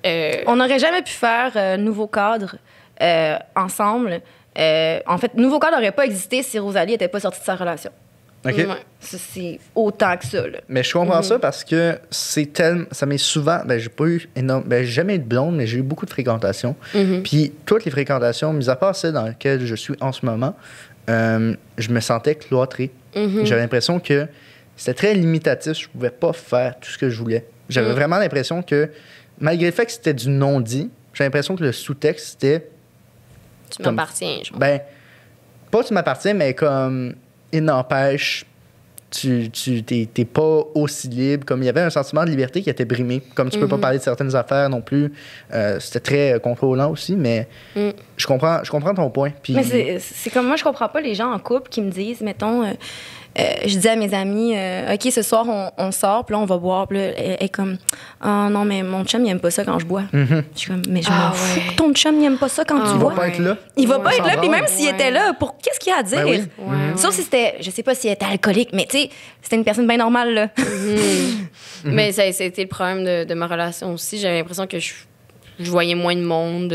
On n'aurait jamais pu faire Nouveau Cadre ensemble. En fait, Nouveau Cadre n'aurait pas existé si Rosalie n'était pas sortie de sa relation. OK. Ouais. C'est autant que ça, là. Mais je comprends ça parce que c'est tellement... Ça m'est souvent... j'ai pas eu énorme... j'ai jamais eu de blonde, mais j'ai eu beaucoup de fréquentations. Puis toutes les fréquentations, mis à part celles dans lesquelles je suis en ce moment, je me sentais cloîtré. J'avais l'impression que c'était très limitatif. Je pouvais pas faire tout ce que je voulais. J'avais vraiment l'impression que, malgré le fait que c'était du non-dit, j'avais l'impression que le sous-texte, c'était... Tu m'appartiens, genre. Pas tu m'appartiens, mais comme... Il n'empêche, t'es pas aussi libre. Comme il y avait un sentiment de liberté qui était brimé. Comme tu peux pas parler de certaines affaires non plus. C'était très contrôlant aussi, mais je comprends ton point. Puis... Mais c'est comme moi, je comprends pas les gens en couple qui me disent, mettons... je dis à mes amis, OK, ce soir, on sort, puis là, on va boire. Puis là, elle est comme, non, mais mon chum, il aime pas ça quand je bois. Je suis comme, mais je m'en fous que ton chum, il aime pas ça quand tu bois. Il va pas être là. Il va pas être là, puis même s'il était là, qu'est-ce qu'il y a à dire? Oui. Sauf si c'était, je sais pas s'il était alcoolique, mais tu sais, c'était une personne bien normale, là. Mais ça a été le problème de ma relation aussi. J'avais l'impression que je voyais moins de monde.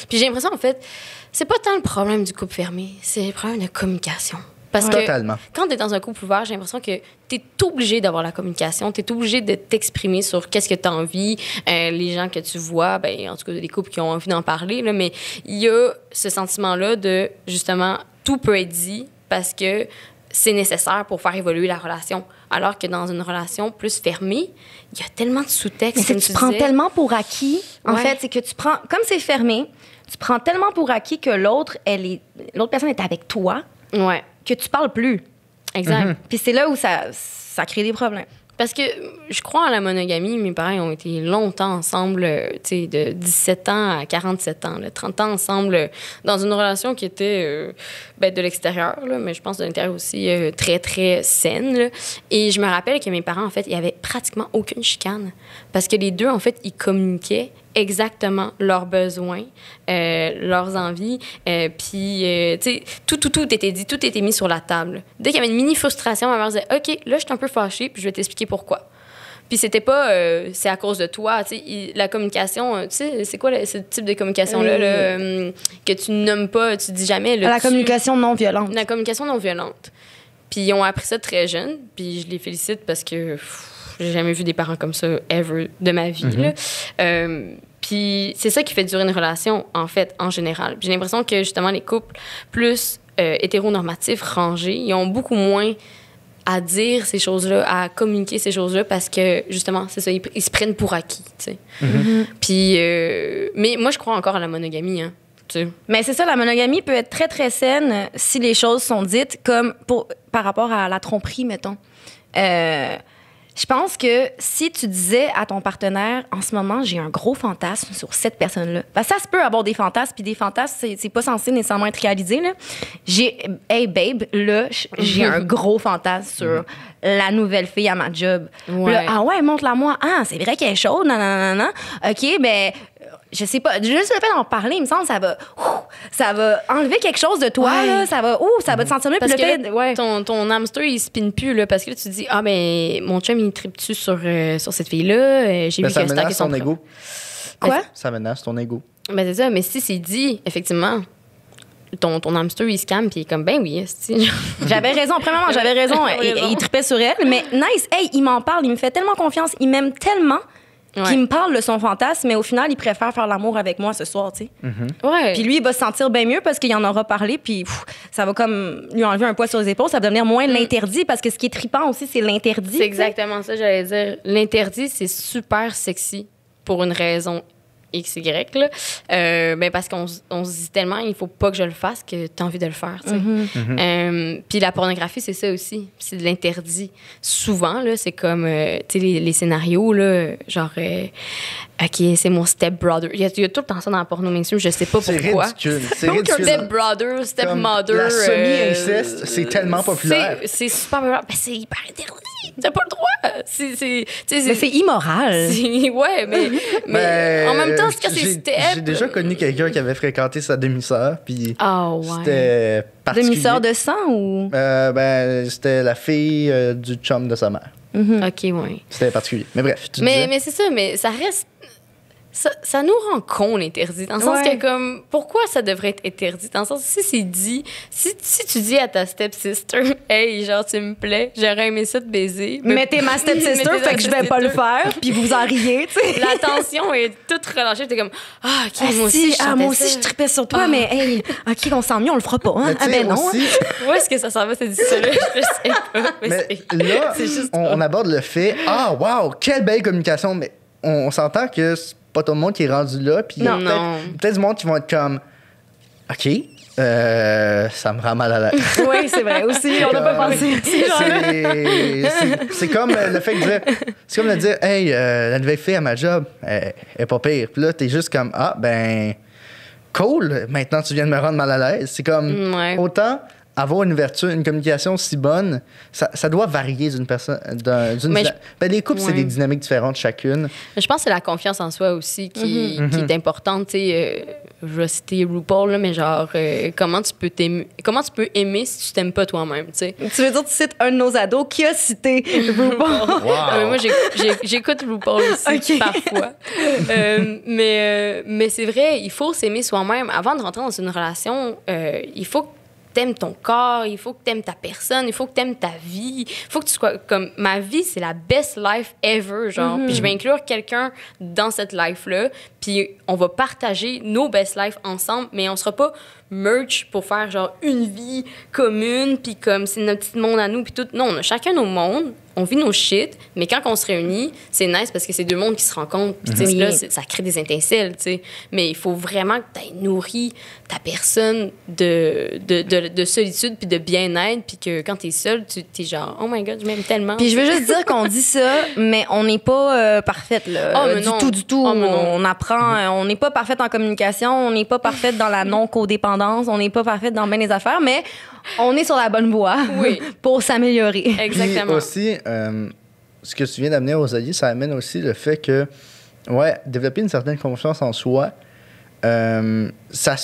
Puis j'ai l'impression, en fait, c'est pas tant le problème du couple fermé, c'est le problème de communication. Parce que quand tu es dans un couple ouvert, j'ai l'impression que tu es obligé d'avoir la communication, tu es obligé de t'exprimer sur qu'est-ce que tu as envie, les gens que tu vois, en tout cas, les couples qui ont envie d'en parler, là, mais il y a ce sentiment-là de, justement, tout peut être dit parce que c'est nécessaire pour faire évoluer la relation. Alors que dans une relation plus fermée, il y a tellement de sous-textes. Mais c'est que tu prends tellement pour acquis, en fait, c'est que tu prends, comme c'est fermé, tu prends tellement pour acquis que l'autre personne est avec toi. Ouais. Que tu parles plus. Exact. Puis c'est là où ça crée des problèmes. parce que je crois en la monogamie. Mes parents ont été longtemps ensemble, tu sais, de 17 ans à 47 ans, là, 30 ans ensemble, dans une relation qui était de l'extérieur, là, mais je pense de l'intérieur aussi très, très saine. Là. Et je me rappelle que mes parents, en fait, il y avait pratiquement aucune chicane. Parce que les deux, en fait, ils communiquaient exactement leurs besoins, leurs envies. Puis, tu sais, tout était dit, tout était mis sur la table. Dès qu'il y avait une mini frustration, ma mère disait « OK, là, je suis un peu fâchée, puis je vais t'expliquer pourquoi. » Puis c'était pas c'est à cause de toi. Tu sais, la communication, tu sais, c'est quoi ce type de communication-là que tu nommes pas, tu dis jamais. Là, La communication non violente. La communication non violente. Puis ils ont appris ça très jeune, puis je les félicite parce que j'ai jamais vu des parents comme ça, ever, de ma vie. Là. Puis c'est ça qui fait durer une relation, en fait, en général. J'ai l'impression que, justement, les couples plus hétéronormatifs, rangés, ils ont beaucoup moins à dire ces choses-là, à communiquer ces choses-là parce que, justement, c'est ça, ils se prennent pour acquis, tu sais. Puis, mais moi, je crois encore à la monogamie, hein. Mais c'est ça, la monogamie peut être très, très saine si les choses sont dites comme par rapport à la tromperie, mettons. Je pense que si tu disais à ton partenaire, en ce moment, j'ai un gros fantasme sur cette personne-là. Parce que ça se peut avoir des fantasmes, puis des fantasmes, c'est pas censé nécessairement être réalisé, là. Hey, babe, là, j'ai un gros fantasme sur la nouvelle fille à ma job. Ouais. Là, ah ouais, montre-la moi. Ah, c'est vrai qu'elle est chaude, non. OK, ben... Je sais pas, juste le fait d'en parler, il me semble, ça va enlever quelque chose de toi, là, ça va te sentir mieux. Parce puis que le fait, ton hamster, il spinne plus, là, parce que là, tu te dis, ah, mais mon chum, il tripe-tu sur cette fille-là? J'ai vu ça que c'était menace ton ego. Quoi? Ça menace ton ego. Ben, c'est ça, mais si c'est dit, effectivement, ton hamster, il se calme, puis il est comme, ben oui, J'avais raison, premièrement, j'avais raison. Il tripait sur elle, mais nice, hey, il m'en parle, il me fait tellement confiance, il m'aime tellement. Qui me parle de son fantasme, mais au final, il préfère faire l'amour avec moi ce soir, tu sais. Ouais. Puis lui, il va se sentir bien mieux parce qu'il en aura parlé, puis ça va comme lui enlever un poids sur les épaules, ça va devenir moins l'interdit, parce que ce qui est trippant aussi, c'est l'interdit. C'est exactement ça, j'allais dire. L'interdit, c'est super sexy pour une raison XY, là. Ben parce qu'on se dit tellement, il faut pas que je le fasse, que tu as envie de le faire, tu sais. Puis la pornographie, c'est ça aussi. C'est de l'interdit. Souvent, là, c'est comme, tu sais, les scénarios, là, genre, OK, c'est mon stepbrother. Il y a tout le temps ça dans la porno mainstream, je sais pas pourquoi. C'est ridicule. Stepbrother, stepmother. La semi-inceste, c'est tellement populaire. C'est super populaire. Ben, c'est hyper interdit. T'as pas le droit. Mais c'est immoral. Ouais, mais en même temps, c'est que c'est step. J'ai déjà connu quelqu'un qui avait fréquenté sa demi-sœur, puis c'était particulier. Demi-sœur de sang ou? C'était la fille du chum de sa mère. OK, ouais. C'était particulier. Mais bref, mais c'est ça, mais ça reste... Ça nous rend con, l'interdit. Dans le sens que, comme, pourquoi ça devrait être interdit? Dans le sens, si c'est dit, si tu dis à ta stepsister, hey, genre, tu me plais, j'aurais aimé ça te baiser. Mais t'es ma stepsister, fait que je vais pas le faire, puis vous en riez, tu sais. La tension est toute relâchée. T'es comme, ah, OK, moi aussi, je tripais sur toi, mais hey, OK, on s'en mieux, on le fera pas, hein? Ah, ben non. Aussi, où est-ce que ça s'en va, cette histoire-là? Je sais pas. Mais là, on aborde le fait, ah, wow, quelle belle communication, mais on s'entend que c'est pas tout le monde qui est rendu là, puis il y a peut-être du monde qui vont être comme, OK, ça me rend mal à l'aise. Oui, c'est vrai aussi, on n'a pas pensé. C'est comme le fait de dire, c'est comme de dire, hey, la nouvelle fille à ma job, elle est pas pire. Puis là, t'es juste comme, ah, ben, cool, maintenant tu viens de me rendre mal à l'aise. C'est comme, autant avoir une ouverture, une communication si bonne, ça doit varier d'une personne. Les couples, c'est des dynamiques différentes chacune. Je pense que c'est la confiance en soi aussi qui est importante. Je vais citer RuPaul, là, mais genre, comment tu peux aimer si tu t'aimes pas toi-même, tu sais. Tu veux dire, tu cites un de nos ados qui a cité RuPaul? Wow. Moi, j'écoute RuPaul aussi, parfois. Mais c'est vrai, il faut s'aimer soi-même. Avant de rentrer dans une relation, il faut que t'aimes ton corps, il faut que t'aimes ta personne, il faut que t'aimes ta vie, il faut que tu sois comme, ma vie, c'est la best life ever, genre, puis je vais inclure quelqu'un dans cette life-là, puis on va partager nos best life ensemble, mais on sera pas merge pour faire, genre, une vie commune, puis comme, c'est notre petit monde à nous, puis tout. Non, on a chacun nos mondes, on vit nos shit, mais quand on se réunit, c'est nice parce que c'est deux mondes qui se rencontrent. Puis, tu sais, là, ça crée des étincelles, tu sais. Mais il faut vraiment que tu aies nourri ta personne de solitude puis de bien-être, puis que quand tu es seul, tu es genre, oh my God, je m'aime tellement. Puis je veux juste dire qu'on dit ça, mais on n'est pas parfaite, là. Du tout. On apprend. On n'est pas parfaite en communication, on n'est pas parfaite dans la non-codépendance, on n'est pas parfaite dans bien les affaires, mais on est sur la bonne voie pour s'améliorer. Exactement. Puis aussi, ce que tu viens d'amener, Rosalie, ça amène aussi le fait que, développer une certaine confiance en soi, ça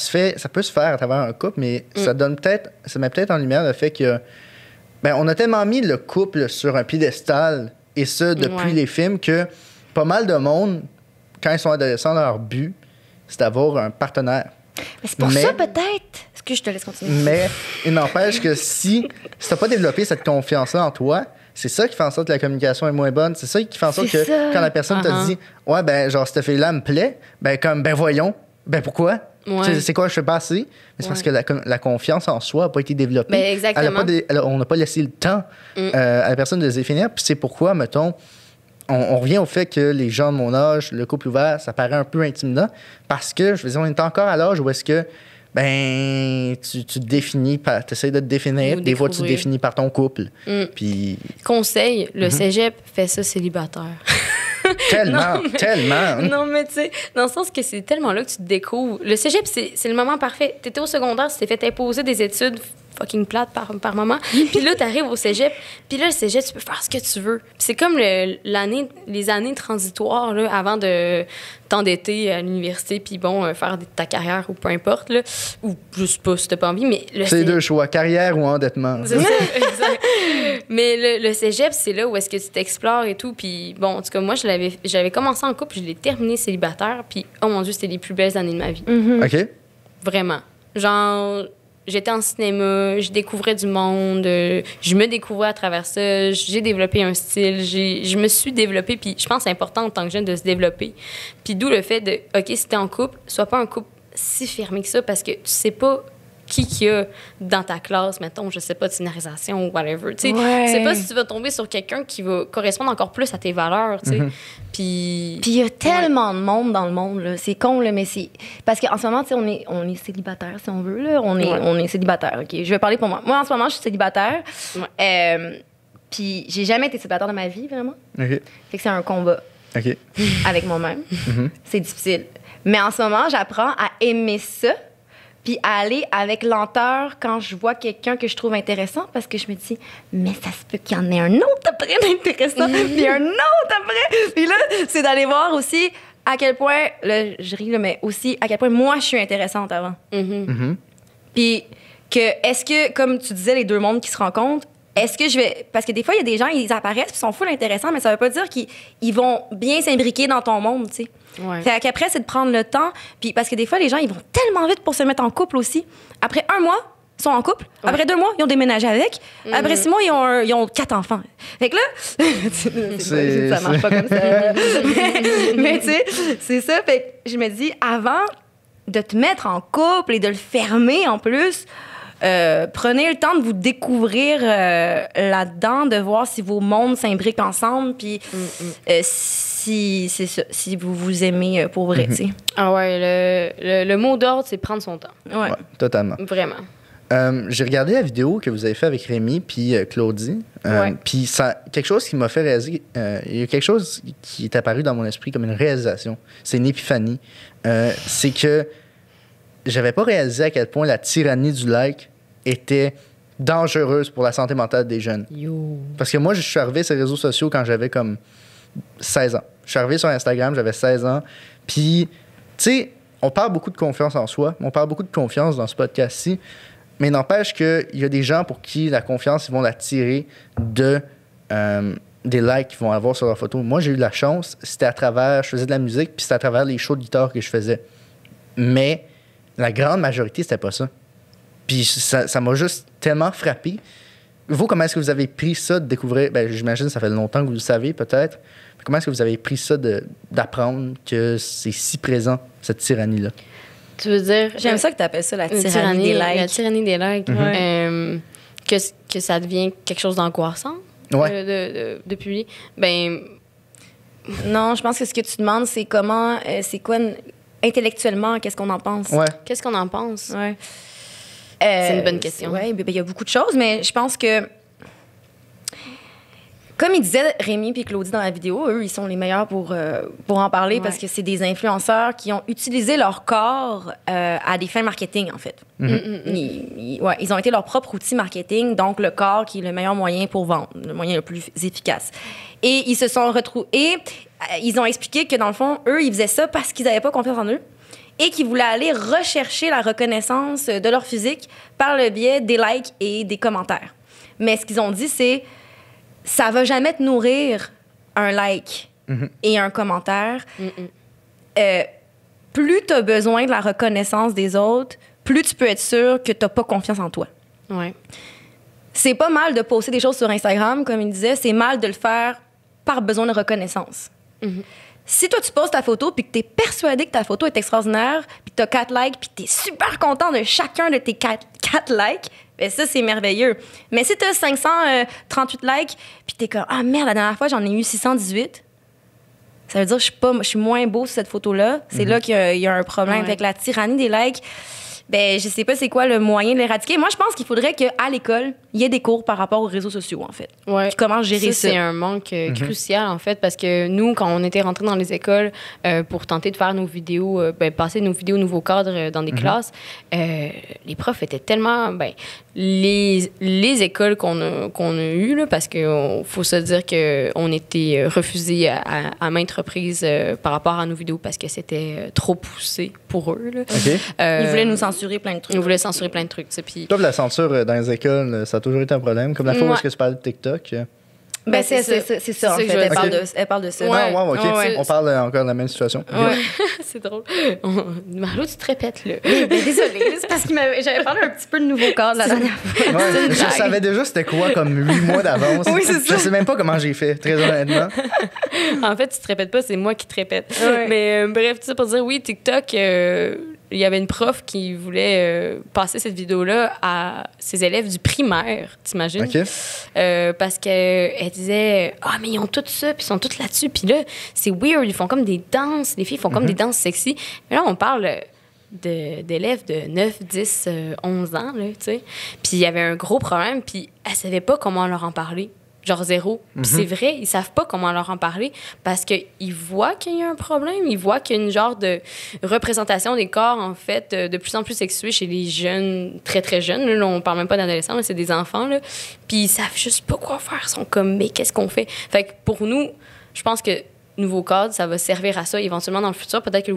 peut se faire à travers un couple, mais ça met peut-être en lumière le fait que, on a tellement mis le couple sur un piédestal, et ça depuis les films, que pas mal de monde, quand ils sont adolescents, leur but, c'est d'avoir un partenaire. Mais c'est pour ça, peut-être. Est-ce que je te laisse continuer? Mais il n'empêche que si tu n'as pas développé cette confiance-là en toi, c'est ça qui fait en sorte que la communication est moins bonne. C'est ça qui fait en sorte que quand la personne te dit « Ouais, genre, cette fille-là me plaît », voyons, pourquoi? C'est quoi, je fais pas assez? Mais c'est parce que la confiance en soi n'a pas été développée. Exactement. On n'a pas laissé le temps à la personne de se définir. Puis c'est pourquoi, mettons, on revient au fait que les gens de mon âge, le couple ouvert, ça paraît un peu intimidant parce que, je veux dire, on est encore à l'âge où est-ce que tu te définis, tu essaies de te définir. Des fois, tu te définis par ton couple. Puis... Conseil, le cégep fait ça célibataire. Tellement. Non, mais tu sais, dans le sens que c'est tellement là que tu te découvres. Le cégep, c'est le moment parfait. T'étais au secondaire, tu t'es fait imposer des études fucking plates par moment. Puis là, t'arrives au cégep. Puis là, le cégep, tu peux faire ce que tu veux. Puis c'est comme les années transitoires là, avant de t'endetter à l'université puis faire ta carrière ou peu importe. Là, ou je sais pas si t'as pas envie, mais... C'est deux choix, carrière ou endettement. C'est ça, exact. Mais le cégep, c'est là où est-ce que tu t'explores et tout. Puis en tout cas, moi, j'avais commencé en couple, je l'ai terminé célibataire. Puis, oh mon Dieu, c'était les plus belles années de ma vie. OK. Vraiment. Genre, j'étais en cinéma, je découvrais du monde, je me découvrais à travers ça, j'ai développé un style, je me suis développée, puis je pense que c'est important en tant que jeune de se développer. Puis d'où le fait de, OK, si t'es en couple, sois pas un couple si fermé que ça, parce que tu sais pas qui qu'il y a dans ta classe, mettons, je sais pas, de scénarisation ou whatever. Tu sais pas si tu vas tomber sur quelqu'un qui va correspondre encore plus à tes valeurs, tu sais. Puis il y a tellement de monde dans le monde, là. C'est con, là, mais c'est... Parce qu'en ce moment, tu sais, on est célibataire, si on veut, là. On est célibataire, OK? Je vais parler pour moi. Moi, en ce moment, je suis célibataire. Puis j'ai jamais été célibataire dans ma vie, vraiment. OK. Fait que c'est un combat. OK. Avec moi-même. C'est difficile. Mais en ce moment, j'apprends à aimer ça puis à aller avec lenteur quand je vois quelqu'un que je trouve intéressant, parce que je me dis, mais ça se peut qu'il y en ait un autre après d'intéressant, puis un autre après. Puis là, c'est d'aller voir aussi à quel point, là, je ris, là, mais aussi à quel point moi, je suis intéressante avant. Puis est-ce que, comme tu disais, les deux mondes qui se rencontrent, est-ce que je vais... Parce que des fois, il y a des gens, ils apparaissent puis sont full intéressants, mais ça veut pas dire qu'ils vont bien s'imbriquer dans ton monde, tu sais. Fait qu'après, c'est de prendre le temps. Puis parce que des fois, les gens, ils vont tellement vite pour se mettre en couple aussi. Après 1 mois, ils sont en couple. Après 2 mois, ils ont déménagé avec. Après 6 mois, ils ont 4 enfants. Fait que là, ça marche pas comme ça. mais tu sais, c'est ça. Fait que je me dis, avant de te mettre en couple et de le fermer en plus... prenez le temps de vous découvrir là-dedans, de voir si vos mondes s'imbriquent ensemble, puis si vous vous aimez pour vrai, tu sais. Ah ouais, le mot d'ordre, c'est prendre son temps. Ouais, totalement. Vraiment. J'ai regardé la vidéo que vous avez fait avec Rémi puis Claudie. Puis quelque chose qui m'a fait réaliser... il y a quelque chose qui est apparu dans mon esprit comme une réalisation. C'est une épiphanie. C'est que j'avais pas réalisé à quel point la tyrannie du like était dangereuse pour la santé mentale des jeunes. Parce que moi, je suis arrivé sur les réseaux sociaux quand j'avais comme 16 ans. Je suis arrivé sur Instagram, j'avais 16 ans. Puis, tu sais, on parle beaucoup de confiance en soi, on parle beaucoup de confiance dans ce podcast-ci, mais n'empêche qu'il y a des gens pour qui la confiance, ils vont la tirer de des likes qu'ils vont avoir sur leurs photos. Moi, j'ai eu de la chance, c'était à travers... Je faisais de la musique, puis c'était à travers les shows de guitare que je faisais. Mais... la grande majorité, c'était pas ça. Puis ça m'a juste tellement frappé. Vous, comment est-ce que vous avez pris ça de découvrir... j'imagine que ça fait longtemps que vous le savez, peut-être. Mais comment est-ce que vous avez pris ça d'apprendre que c'est si présent, cette tyrannie-là? Tu veux dire... J'aime ça que tu appelles ça la tyrannie des likes. La tyrannie des likes. Que ça devient quelque chose d'angoissant. de publier. Ben, Non, je pense que ce que tu demandes, c'est comment, c'est quoi intellectuellement, qu'est-ce qu'on en pense? Ouais. qu'est-ce qu'on en pense? Ouais. C'est une bonne question. Oui, il y a beaucoup de choses, mais je pense que, comme il disait Rémi et Claudie dans la vidéo, eux, ils sont les meilleurs pour en parler parce que c'est des influenceurs qui ont utilisé leur corps à des fins marketing, en fait. Ils ont été leur propre outil marketing, donc le corps qui est le meilleur moyen pour vendre, le moyen le plus efficace. Et ils se sont retrouvés... Et ils ont expliqué que, dans le fond, eux, ils faisaient ça parce qu'ils n'avaient pas confiance en eux et qu'ils voulaient aller rechercher la reconnaissance de leur physique par le biais des likes et des commentaires. Mais ce qu'ils ont dit, c'est ça va jamais te nourrir un like et un commentaire. Plus tu as besoin de la reconnaissance des autres, plus tu peux être sûr que tu n'as pas confiance en toi. Ouais. C'est pas mal de poster des choses sur Instagram, comme il disait, c'est mal de le faire par besoin de reconnaissance. Si toi, tu poses ta photo puis que tu es persuadé que ta photo est extraordinaire, puis tu as 4 likes, puis tu es super content de chacun de tes 4 likes, bien ça, c'est merveilleux. Mais si tu as 538 likes, puis tu es comme « Ah merde, la dernière fois, j'en ai eu 618 », ça veut dire que je suis moins beau sur cette photo-là. C'est là qu'il y a un problème. Avec la tyrannie des likes, ben je sais pas c'est quoi le moyen de l'éradiquer. Moi, je pense qu'il faudrait qu'à l'école, il y ait des cours par rapport aux réseaux sociaux, en fait. Ouais. Puis comment gérer ça. C'est un manque crucial, en fait, parce que nous, quand on était rentrés dans les écoles pour tenter de faire nos vidéos, passer nos vidéos nouveaux cadres dans des classes, les profs étaient tellement... les écoles qu'on a eues, là, parce qu'il faut se dire qu'on était refusés à maintes reprises par rapport à nos vidéos parce que c'était trop poussé pour eux. Là. Ils voulaient nous censurer plein de trucs. Ils voulaient censurer plein de trucs. Puis... Toi, la censure dans les écoles, ça a toujours été un problème. Comme la fois où est-ce que tu parlais de TikTok. Ben, c'est ça, en fait. Elle parle de ça. Ouais, OK. On parle encore de la même situation. Ouais. C'est drôle. Marlo, tu te répètes, là. Désolée, c'est parce que j'avais parlé un petit peu de nouveau cadre la dernière fois. Ouais, je savais déjà c'était quoi comme 8 mois d'avance. Oui, c'est ça. Je sais même pas comment j'ai fait, très honnêtement. En fait, tu te répètes pas, c'est moi qui te répète. Ouais. Mais bref, tout ça pour dire, oui, TikTok... il y avait une prof qui voulait passer cette vidéo-là à ses élèves du primaire, t'imagines? OK. Parce qu'elle disait « Ah, mais ils ont tout ça, puis ils sont tous là-dessus. » Puis là, c'est weird, ils font comme des danses, les filles font comme des danses sexy. Mais là, on parle d'élèves de 9, 10, 11 ans, là, tu sais. Puis il y avait un gros problème, puis elle savait pas comment leur en parler. Genre zéro. Puis c'est vrai, ils savent pas comment leur en parler parce qu'ils voient qu'il y a un problème. Ils voient qu'il y a une genre de représentation des corps, en fait, de plus en plus sexuée chez les jeunes, très, très jeunes. Là, on parle même pas d'adolescents, là, c'est des enfants. Là. Puis ils savent juste pas quoi faire. Ils sont comme, mais qu'est-ce qu'on fait? Fait que pour nous, je pense que nouveau cadre, ça va servir à ça éventuellement dans le futur. Peut-être que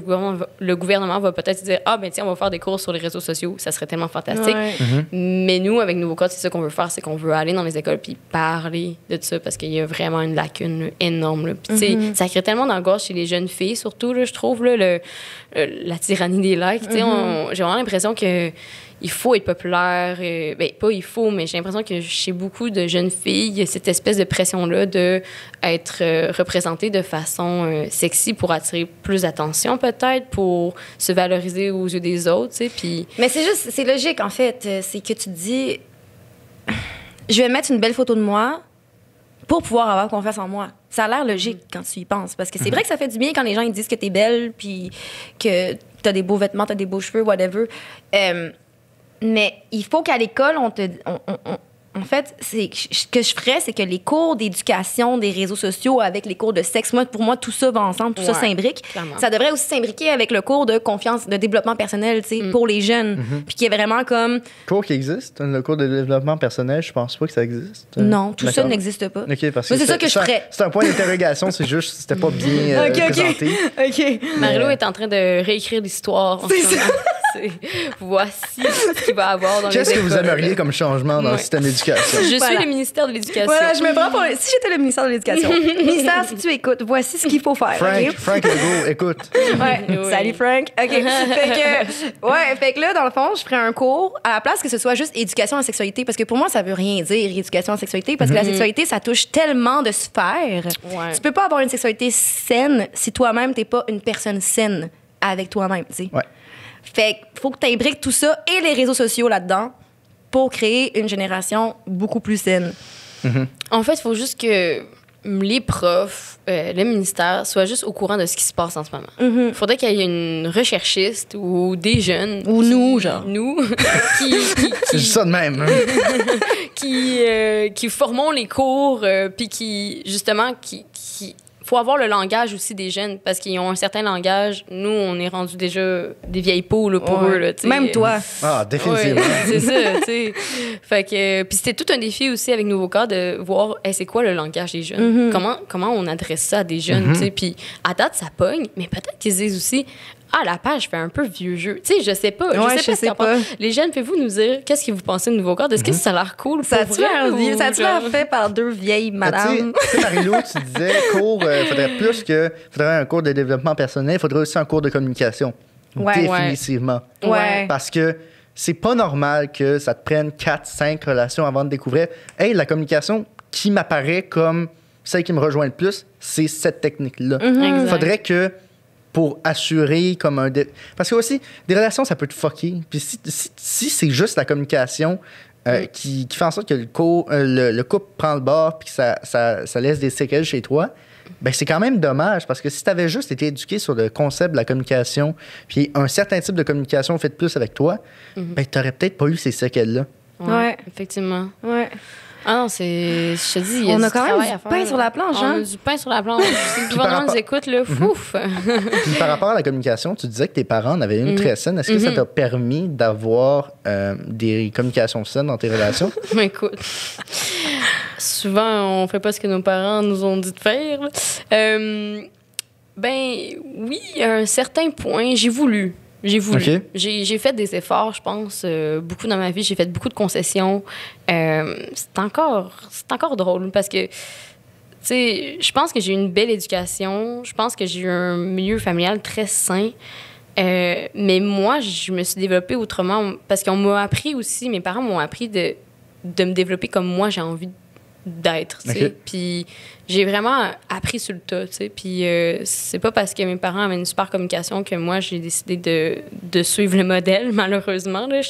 le gouvernement va peut-être dire « Ah, ben tiens, on va faire des cours sur les réseaux sociaux. » Ça serait tellement fantastique. Ouais. Mais nous, avec Nouveau Cadre, c'est ça qu'on veut faire, c'est qu'on veut aller dans les écoles puis parler de ça parce qu'il y a vraiment une lacune là, énorme. Là. Puis, tu sais, ça crée tellement d'angoisse chez les jeunes filles, surtout, là, je trouve, là, la tyrannie des likes. Tu sais, j'ai vraiment l'impression que il faut être populaire. Pas il faut, mais j'ai l'impression que chez beaucoup de jeunes filles, il y a cette espèce de pression-là d'être représentée de façon sexy pour attirer plus d'attention, peut-être, pour se valoriser aux yeux des autres, tu sais. Puis... Mais c'est logique, en fait. C'est que tu te dis, je vais mettre une belle photo de moi pour pouvoir avoir confiance en moi. Ça a l'air logique quand tu y penses. Parce que c'est vrai que ça fait du bien quand les gens ils disent que t'es belle, puis que t'as des beaux vêtements, t'as des beaux cheveux, whatever. Mais il faut qu'à l'école, en fait, ce que je ferais, c'est que les cours d'éducation des réseaux sociaux avec les cours de sexe, pour moi, tout ça va ensemble, tout ça s'imbrique. Clairement. Ça devrait aussi s'imbriquer avec le cours de confiance, de développement personnel, tu sais, pour les jeunes. Puis qui est vraiment comme... Cours qui existe, le cours de développement personnel, je pense pas que ça existe. Non, tout ça n'existe pas. OK, parce que c'est ça que je ferais. C'est un point d'interrogation, c'est juste c'était pas bien présenté. OK. Marlo est en train de réécrire l'histoire en ce moment. Voici ce qu'il va avoir dans les écoles. Qu'est-ce que vous aimeriez comme changement dans le système d'éducation? Je suis le ministère de l'Éducation. Voilà, je me prends pour... Si j'étais le ministère de l'Éducation. Ministère, si tu écoutes, voici ce qu'il faut faire. Frank Legault, écoute. Ouais. Oui. Salut, Frank. OK. Fait que là, dans le fond, je ferais un cours à la place que ce soit juste éducation à la sexualité. Parce que pour moi, ça veut rien dire, éducation à la sexualité. Parce que la sexualité, ça touche tellement de sphères. Ouais. Tu peux pas avoir une sexualité saine si toi-même, t'es pas une personne saine avec toi-même, tu sais. Ouais. Fait qu'il faut que tu imbriques tout ça et les réseaux sociaux là-dedans pour créer une génération beaucoup plus saine. En fait, il faut juste que les profs, le ministère, soient juste au courant de ce qui se passe en ce moment. Il faudrait qu'il y ait une recherchiste ou des jeunes. Ou nous, genre. Nous, C'est juste ça de même. qui formons les cours, puis qui, justement, faut avoir le langage aussi des jeunes, parce qu'ils ont un certain langage. Nous, on est rendus déjà des vieilles peaux là, pour eux. Là, même toi. Ah, définitivement. Ouais, c'est ça, tu sais. Fait que, puis c'était tout un défi aussi avec Nouveau Corps de voir, c'est quoi le langage des jeunes? Comment on adresse ça à des jeunes, tu sais. Puis à date, ça pogne, mais peut-être qu'ils disent aussi, la page fait un peu vieux jeu. Tu sais, je sais pas. Je sais pas. Les jeunes, pouvez-vous nous dire qu'est-ce que vous pensez de Nouveau Corps? Est-ce que ça a l'air cool? Ça a-tu l'air fait par deux vieilles madames? Tu sais, Marie-Lou, tu disais cours, faudrait un cours de développement personnel, il faudrait aussi un cours de communication. Ouais. Définitivement. Ouais. Parce que c'est pas normal que ça te prenne 4-5 relations avant de découvrir, hey, la communication qui m'apparaît comme celle qui me rejoint le plus, c'est cette technique-là. Il faudrait que pour assurer comme parce que aussi, des relations, ça peut te fucker. Puis si c'est juste la communication qui fait en sorte que le couple prend le bord puis que ça laisse des séquelles chez toi, ben c'est quand même dommage parce que si tu avais juste été éduqué sur le concept de la communication puis un certain type de communication fait plus avec toi, ben tu n'aurais peut-être pas eu ces séquelles-là. Ouais, effectivement. Ouais. Ah non, je te dis, il y a on du a quand même travail à du faire. pain sur la planche, hein? On a du pain sur la planche. Si le gouvernement nous écoute, là, fouf! Puis par rapport à la communication, tu disais que tes parents en avaient une très saine. Est-ce que ça t'a permis d'avoir des communications saines dans tes relations? Écoute, souvent, on fait pas ce que nos parents nous ont dit de faire. Ben oui, à un certain point, j'ai voulu. Okay. J'ai fait des efforts, je pense, beaucoup dans ma vie. J'ai fait beaucoup de concessions. C'est encore drôle parce que, tu sais, je pense que j'ai eu une belle éducation. Je pense que j'ai eu un milieu familial très sain. Mais moi, je me suis développée autrement parce qu'on m'a appris aussi, mes parents m'ont appris de me développer comme moi j'ai envie d'être, tu sais. Okay. Puis j'ai vraiment appris sur le tas, tu sais. Puis c'est pas parce que mes parents avaient une super communication que moi, j'ai décidé de suivre le modèle, malheureusement. Là.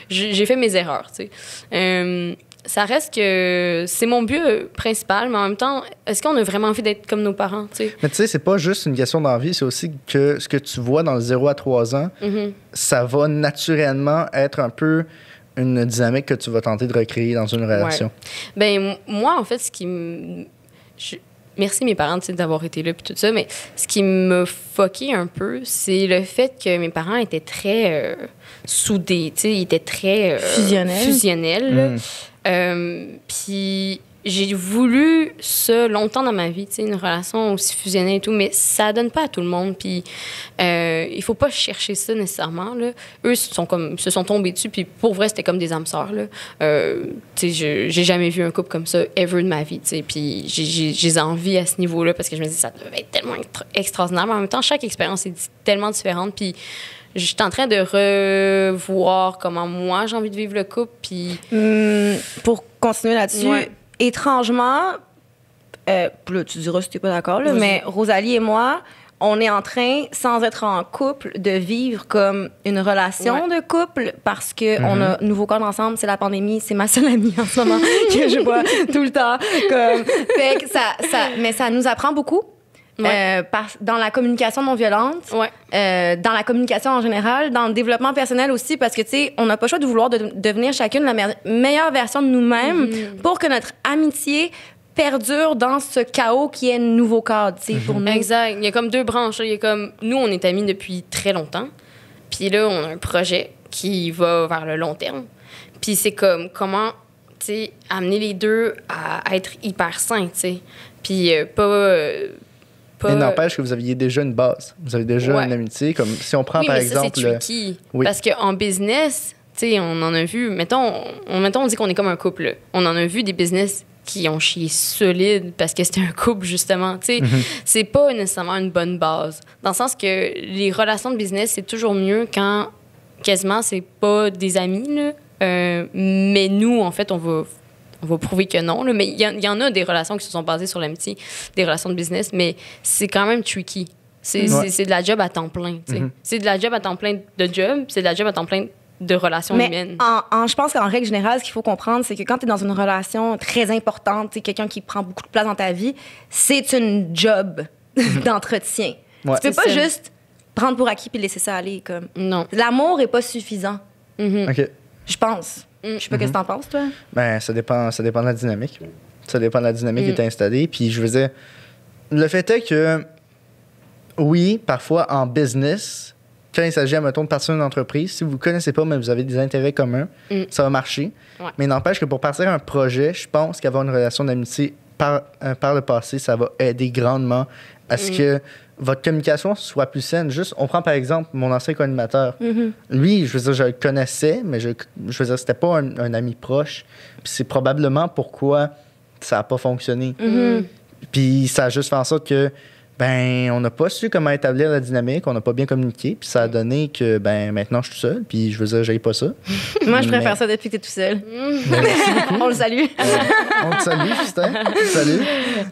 J'ai fait mes erreurs, tu sais. Ça reste que c'est mon but principal, mais en même temps, est-ce qu'on a vraiment envie d'être comme nos parents, tu sais? Mais tu sais, c'est pas juste une question d'envie, c'est aussi que ce que tu vois dans le 0 à 3 ans, ça va naturellement être un peu une dynamique que tu vas tenter de recréer dans une relation. Ouais. Ben moi, en fait, merci mes parents d'avoir été là puis tout ça, mais ce qui me fucké un peu, c'est le fait que mes parents étaient très soudés, tu sais, ils étaient très fusionnels. Puis j'ai voulu ça longtemps dans ma vie, tu sais, une relation aussi fusionnelle et tout, mais ça donne pas à tout le monde. Puis il faut pas chercher ça nécessairement, là. Eux se sont tombés dessus, puis pour vrai, c'était comme des âmes sœurs, là. Tu sais, j'ai jamais vu un couple comme ça ever de ma vie, tu sais. Puis j'ai envie à ce niveau-là parce que je me dis ça devait être tellement extraordinaire, mais en même temps, chaque expérience est tellement différente. Puis je suis en train de revoir comment moi j'ai envie de vivre le couple. Puis pour continuer là-dessus. Ouais. Étrangement, là, tu diras si tu n'es pas d'accord, là, mais Rosalie et moi, on est en train, sans être en couple, de vivre comme une relation de couple parce que on a Nouveau Corps ensemble, c'est la pandémie, c'est ma seule amie en ce moment que je vois tout le temps. Fait que mais ça nous apprend beaucoup. Dans la communication non violente, dans la communication en général, dans le développement personnel aussi, parce que, tu sais, on n'a pas le choix de vouloir devenir chacune la meilleure version de nous-mêmes pour que notre amitié perdure dans ce chaos qui est Nouveau Cadre, tu sais, pour nous. Exact. Il y a comme deux branches. Là. Il y a comme, nous, on est amis depuis très longtemps. Puis là, on a un projet qui va vers le long terme. Puis c'est comme, comment, tu sais, amener les deux à être hyper sains, tu sais. Puis Mais n'empêche que vous aviez déjà une base. Vous avez déjà une amitié. Comme si on prend par exemple. Ça, c'est tricky. Parce qu'en business, tu sais, on en a vu. Mettons, on dit qu'on est comme un couple. Là. On en a vu des business qui ont chié solide parce que c'était un couple, justement. Tu sais, c'est pas nécessairement une bonne base. Dans le sens que les relations de business, c'est toujours mieux quand quasiment c'est pas des amis, là. Mais nous, en fait, on va prouver que non. Là. Mais il y en a des relations qui se sont basées sur l'amitié, des relations de business, mais c'est quand même tricky. C'est de la job à temps plein. C'est de la job à temps plein de job, c'est de la job à temps plein de relations Mais humaines. je pense qu'en règle générale, ce qu'il faut comprendre, c'est que quand tu es dans une relation très importante, tu sais, quelqu'un qui prend beaucoup de place dans ta vie, c'est une job d'entretien. Ouais. Tu peux C'est pas ça. juste prendre pour acquis puis laisser ça aller. Comme. Non. L'amour est pas suffisant, OK. je pense. Je sais pas qu'est-ce que t'en penses, toi. Ben, ça dépend de la dynamique. Ça dépend de la dynamique qui est installée. Puis je veux dire, le fait est que, oui, parfois en business, quand il s'agit, mettons, de partir d'une entreprise, si vous ne connaissez pas, mais vous avez des intérêts communs, ça va marcher. Ouais. Mais n'empêche que pour partir un projet, je pense qu'avoir une relation d'amitié par le passé, ça va aider grandement à ce que votre communication soit plus saine. Juste, on prend par exemple mon ancien co-animateur. Lui, je veux dire, je le connaissais, mais je veux dire, c'était pas un ami proche. Puis c'est probablement pourquoi ça n'a pas fonctionné. Puis ça a juste fait en sorte que, ben, on n'a pas su comment établir la dynamique, on n'a pas bien communiqué, puis ça a donné que, ben, maintenant je suis tout seul, puis je veux dire, j'aille pas ça. Moi, je préfère Mais- ça depuis que t'es tout seul. Ben, merci beaucoup. On le salue. On te salue, Justin. Salut.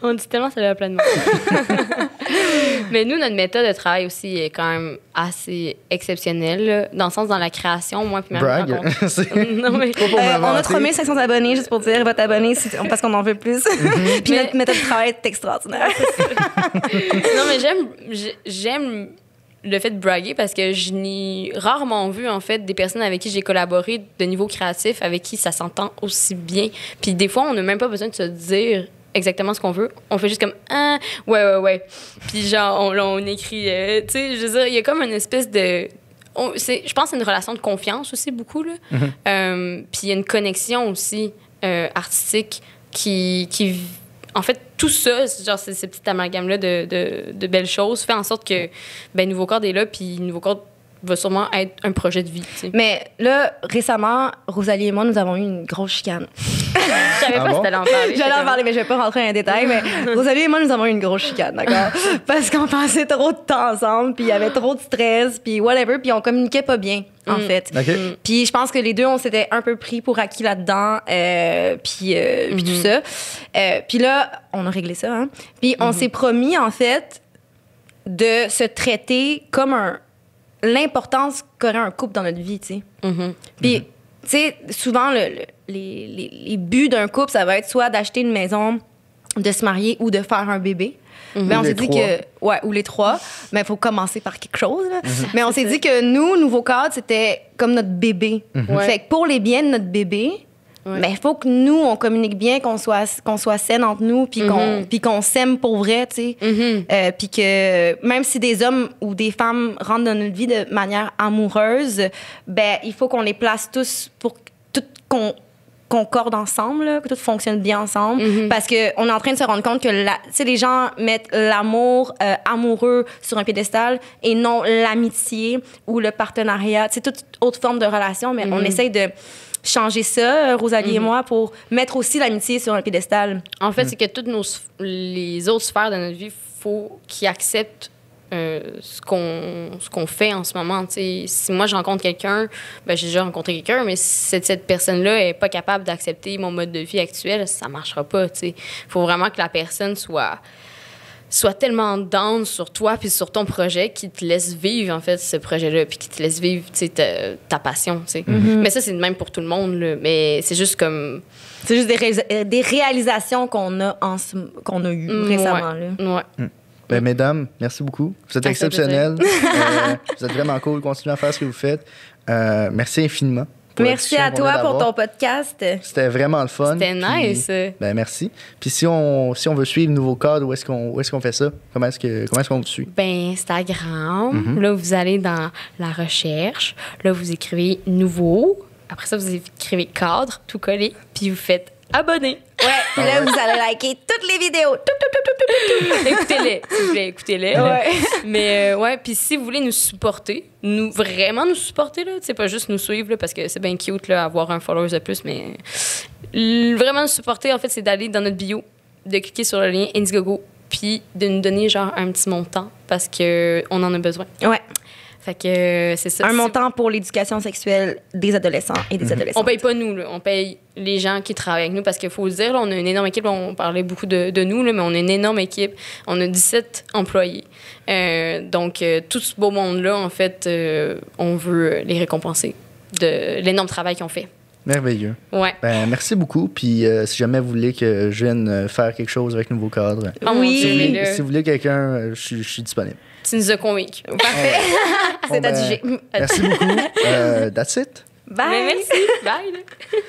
On dit tellement ça à plein de monde. Mais nous, notre méthode de travail aussi est quand même assez exceptionnelle, là, dans le sens dans la création, moi puis ma Brag. C'est Non, mais pas pour On a m'inventer. 3500 abonnés, juste pour dire, votre abonné, parce qu'on en veut plus. Puis Mais- notre méthode de travail est extraordinaire. non, mais j'aime le fait de braguer parce que je n'ai rarement vu, en fait, des personnes avec qui j'ai collaboré de niveau créatif, avec qui ça s'entend aussi bien. Puis des fois, on n'a même pas besoin de se dire exactement ce qu'on veut. On fait juste comme « Ah, ouais. » Puis genre, on écrit... tu sais, je veux dire, il y a comme une espèce de... je pense que c'est une relation de confiance aussi, beaucoup, là. Puis il y a une connexion aussi artistique qui en fait, tout ça, genre ces petits amalgames-là de belles choses, fait en sorte que ben, Nouveau Corps est là, puis Nouveau Corps va sûrement être un projet de vie. Tu sais. Mais là, récemment, Rosalie et moi, nous avons eu une grosse chicane. Je savais Ah pas bon? si t'allais en parler. J'allais en parler, mais je vais pas rentrer dans les détails. Mais Rosalie et moi, nous avons eu une grosse chicane, d'accord? Parce qu'on passait trop de temps ensemble, puis il y avait trop de stress, puis whatever, puis on communiquait pas bien, en fait. OK. Puis je pense que les deux, on s'était un peu pris pour acquis là-dedans, puis tout ça. Puis là, on a réglé ça, hein? Puis on s'est promis, en fait, de se traiter comme l'importance qu'aurait un couple dans notre vie, tu sais. Puis, tu sais, souvent, les buts d'un couple, ça va être soit d'acheter une maison, de se marier ou de faire un bébé. Mais on Ou s'est les dit trois. que... Ouais, ou les trois. Mais il faut commencer par quelque chose, là. Mais on s'est dit que nous, Nouveau Cadre, c'était comme notre bébé. Ouais. Fait que pour les biens de notre bébé, Ouais. mais il faut que nous, on communique bien, qu'on soit saine entre nous, puis qu'on s'aime pour vrai, tu sais. Puis que même si des hommes ou des femmes rentrent dans notre vie de manière amoureuse, ben il faut qu'on les place tous pour que tout concorde ensemble, là, que tout fonctionne bien ensemble. Parce qu'on est en train de se rendre compte que tu sais, les gens mettent l'amour amoureux sur un piédestal et non l'amitié ou le partenariat. C'est toute autre forme de relation, mais on essaye de changer ça, Rosalie et moi, pour mettre aussi l'amitié sur un piédestal. En fait, c'est que toutes les autres sphères de notre vie, faut qu'ils acceptent ce qu'on fait en ce moment. T'sais, si moi, je rencontre quelqu'un, ben, j'ai déjà rencontré quelqu'un, mais si cette personne-là n'est pas capable d'accepter mon mode de vie actuel, ça ne marchera pas. Il faut vraiment que la personne soit tellement down sur toi puis sur ton projet qui te laisse vivre, en fait, ce projet-là, puis qui te laisse vivre ta passion. Mais ça, c'est le même pour tout le monde. Là. Mais c'est juste comme... C'est juste des réalisations qu'on a eues récemment. Là. Ouais. Ben, mesdames, merci beaucoup. Vous êtes Ça fait exceptionnelles. Vous êtes vraiment cool. Continuez à faire ce que vous faites. Merci infiniment. pour la Merci discussion à qu'on toi vient pour d'avoir. ton podcast. C'était vraiment le fun. C'était puis- nice. Ben, merci. Puis si on veut suivre Nouveau Cadre, où est-ce qu'on fait ça? Comment est-ce qu'on vous suit? Ben, Instagram. Là, vous allez dans la recherche. Là, vous écrivez nouveau. Après ça, vous écrivez cadre, tout collé. Puis vous faites abonner. Ouais, puis là, vous allez liker toutes les vidéos. Écoutez-les, s'il vous plaît, écoutez-les. Ouais. Mais ouais, puis si vous voulez nous supporter, vraiment nous supporter, là, c'est pas juste nous suivre, là, parce que c'est bien cute, là, avoir un follower de plus, mais vraiment nous supporter, en fait, c'est d'aller dans notre bio, de cliquer sur le lien Indiegogo, puis de nous donner, genre, un petit montant, parce qu'on en a besoin. Ouais. Fait que c'est ça. Un montant pour l'éducation sexuelle des adolescents et des adolescentes. On paye pas nous, là. On paye les gens qui travaillent avec nous parce qu'il faut le dire, là, on a une énorme équipe. On parlait beaucoup de nous, là, mais on a une énorme équipe. On a 17 employés. Donc, tout ce beau monde-là, en fait, on veut les récompenser de l'énorme travail qu'ils ont fait. Merveilleux. Ouais. Ben, merci beaucoup. Puis si jamais vous voulez que je vienne faire quelque chose avec Nouveau Cadre, Oh mon Oui. Dieu, si vous voulez quelqu'un, je suis disponible. tu nous as convaincus. Parfait. Bon, C'est ben, adjugé. Merci beaucoup. That's it. Bye. Mais merci. Bye.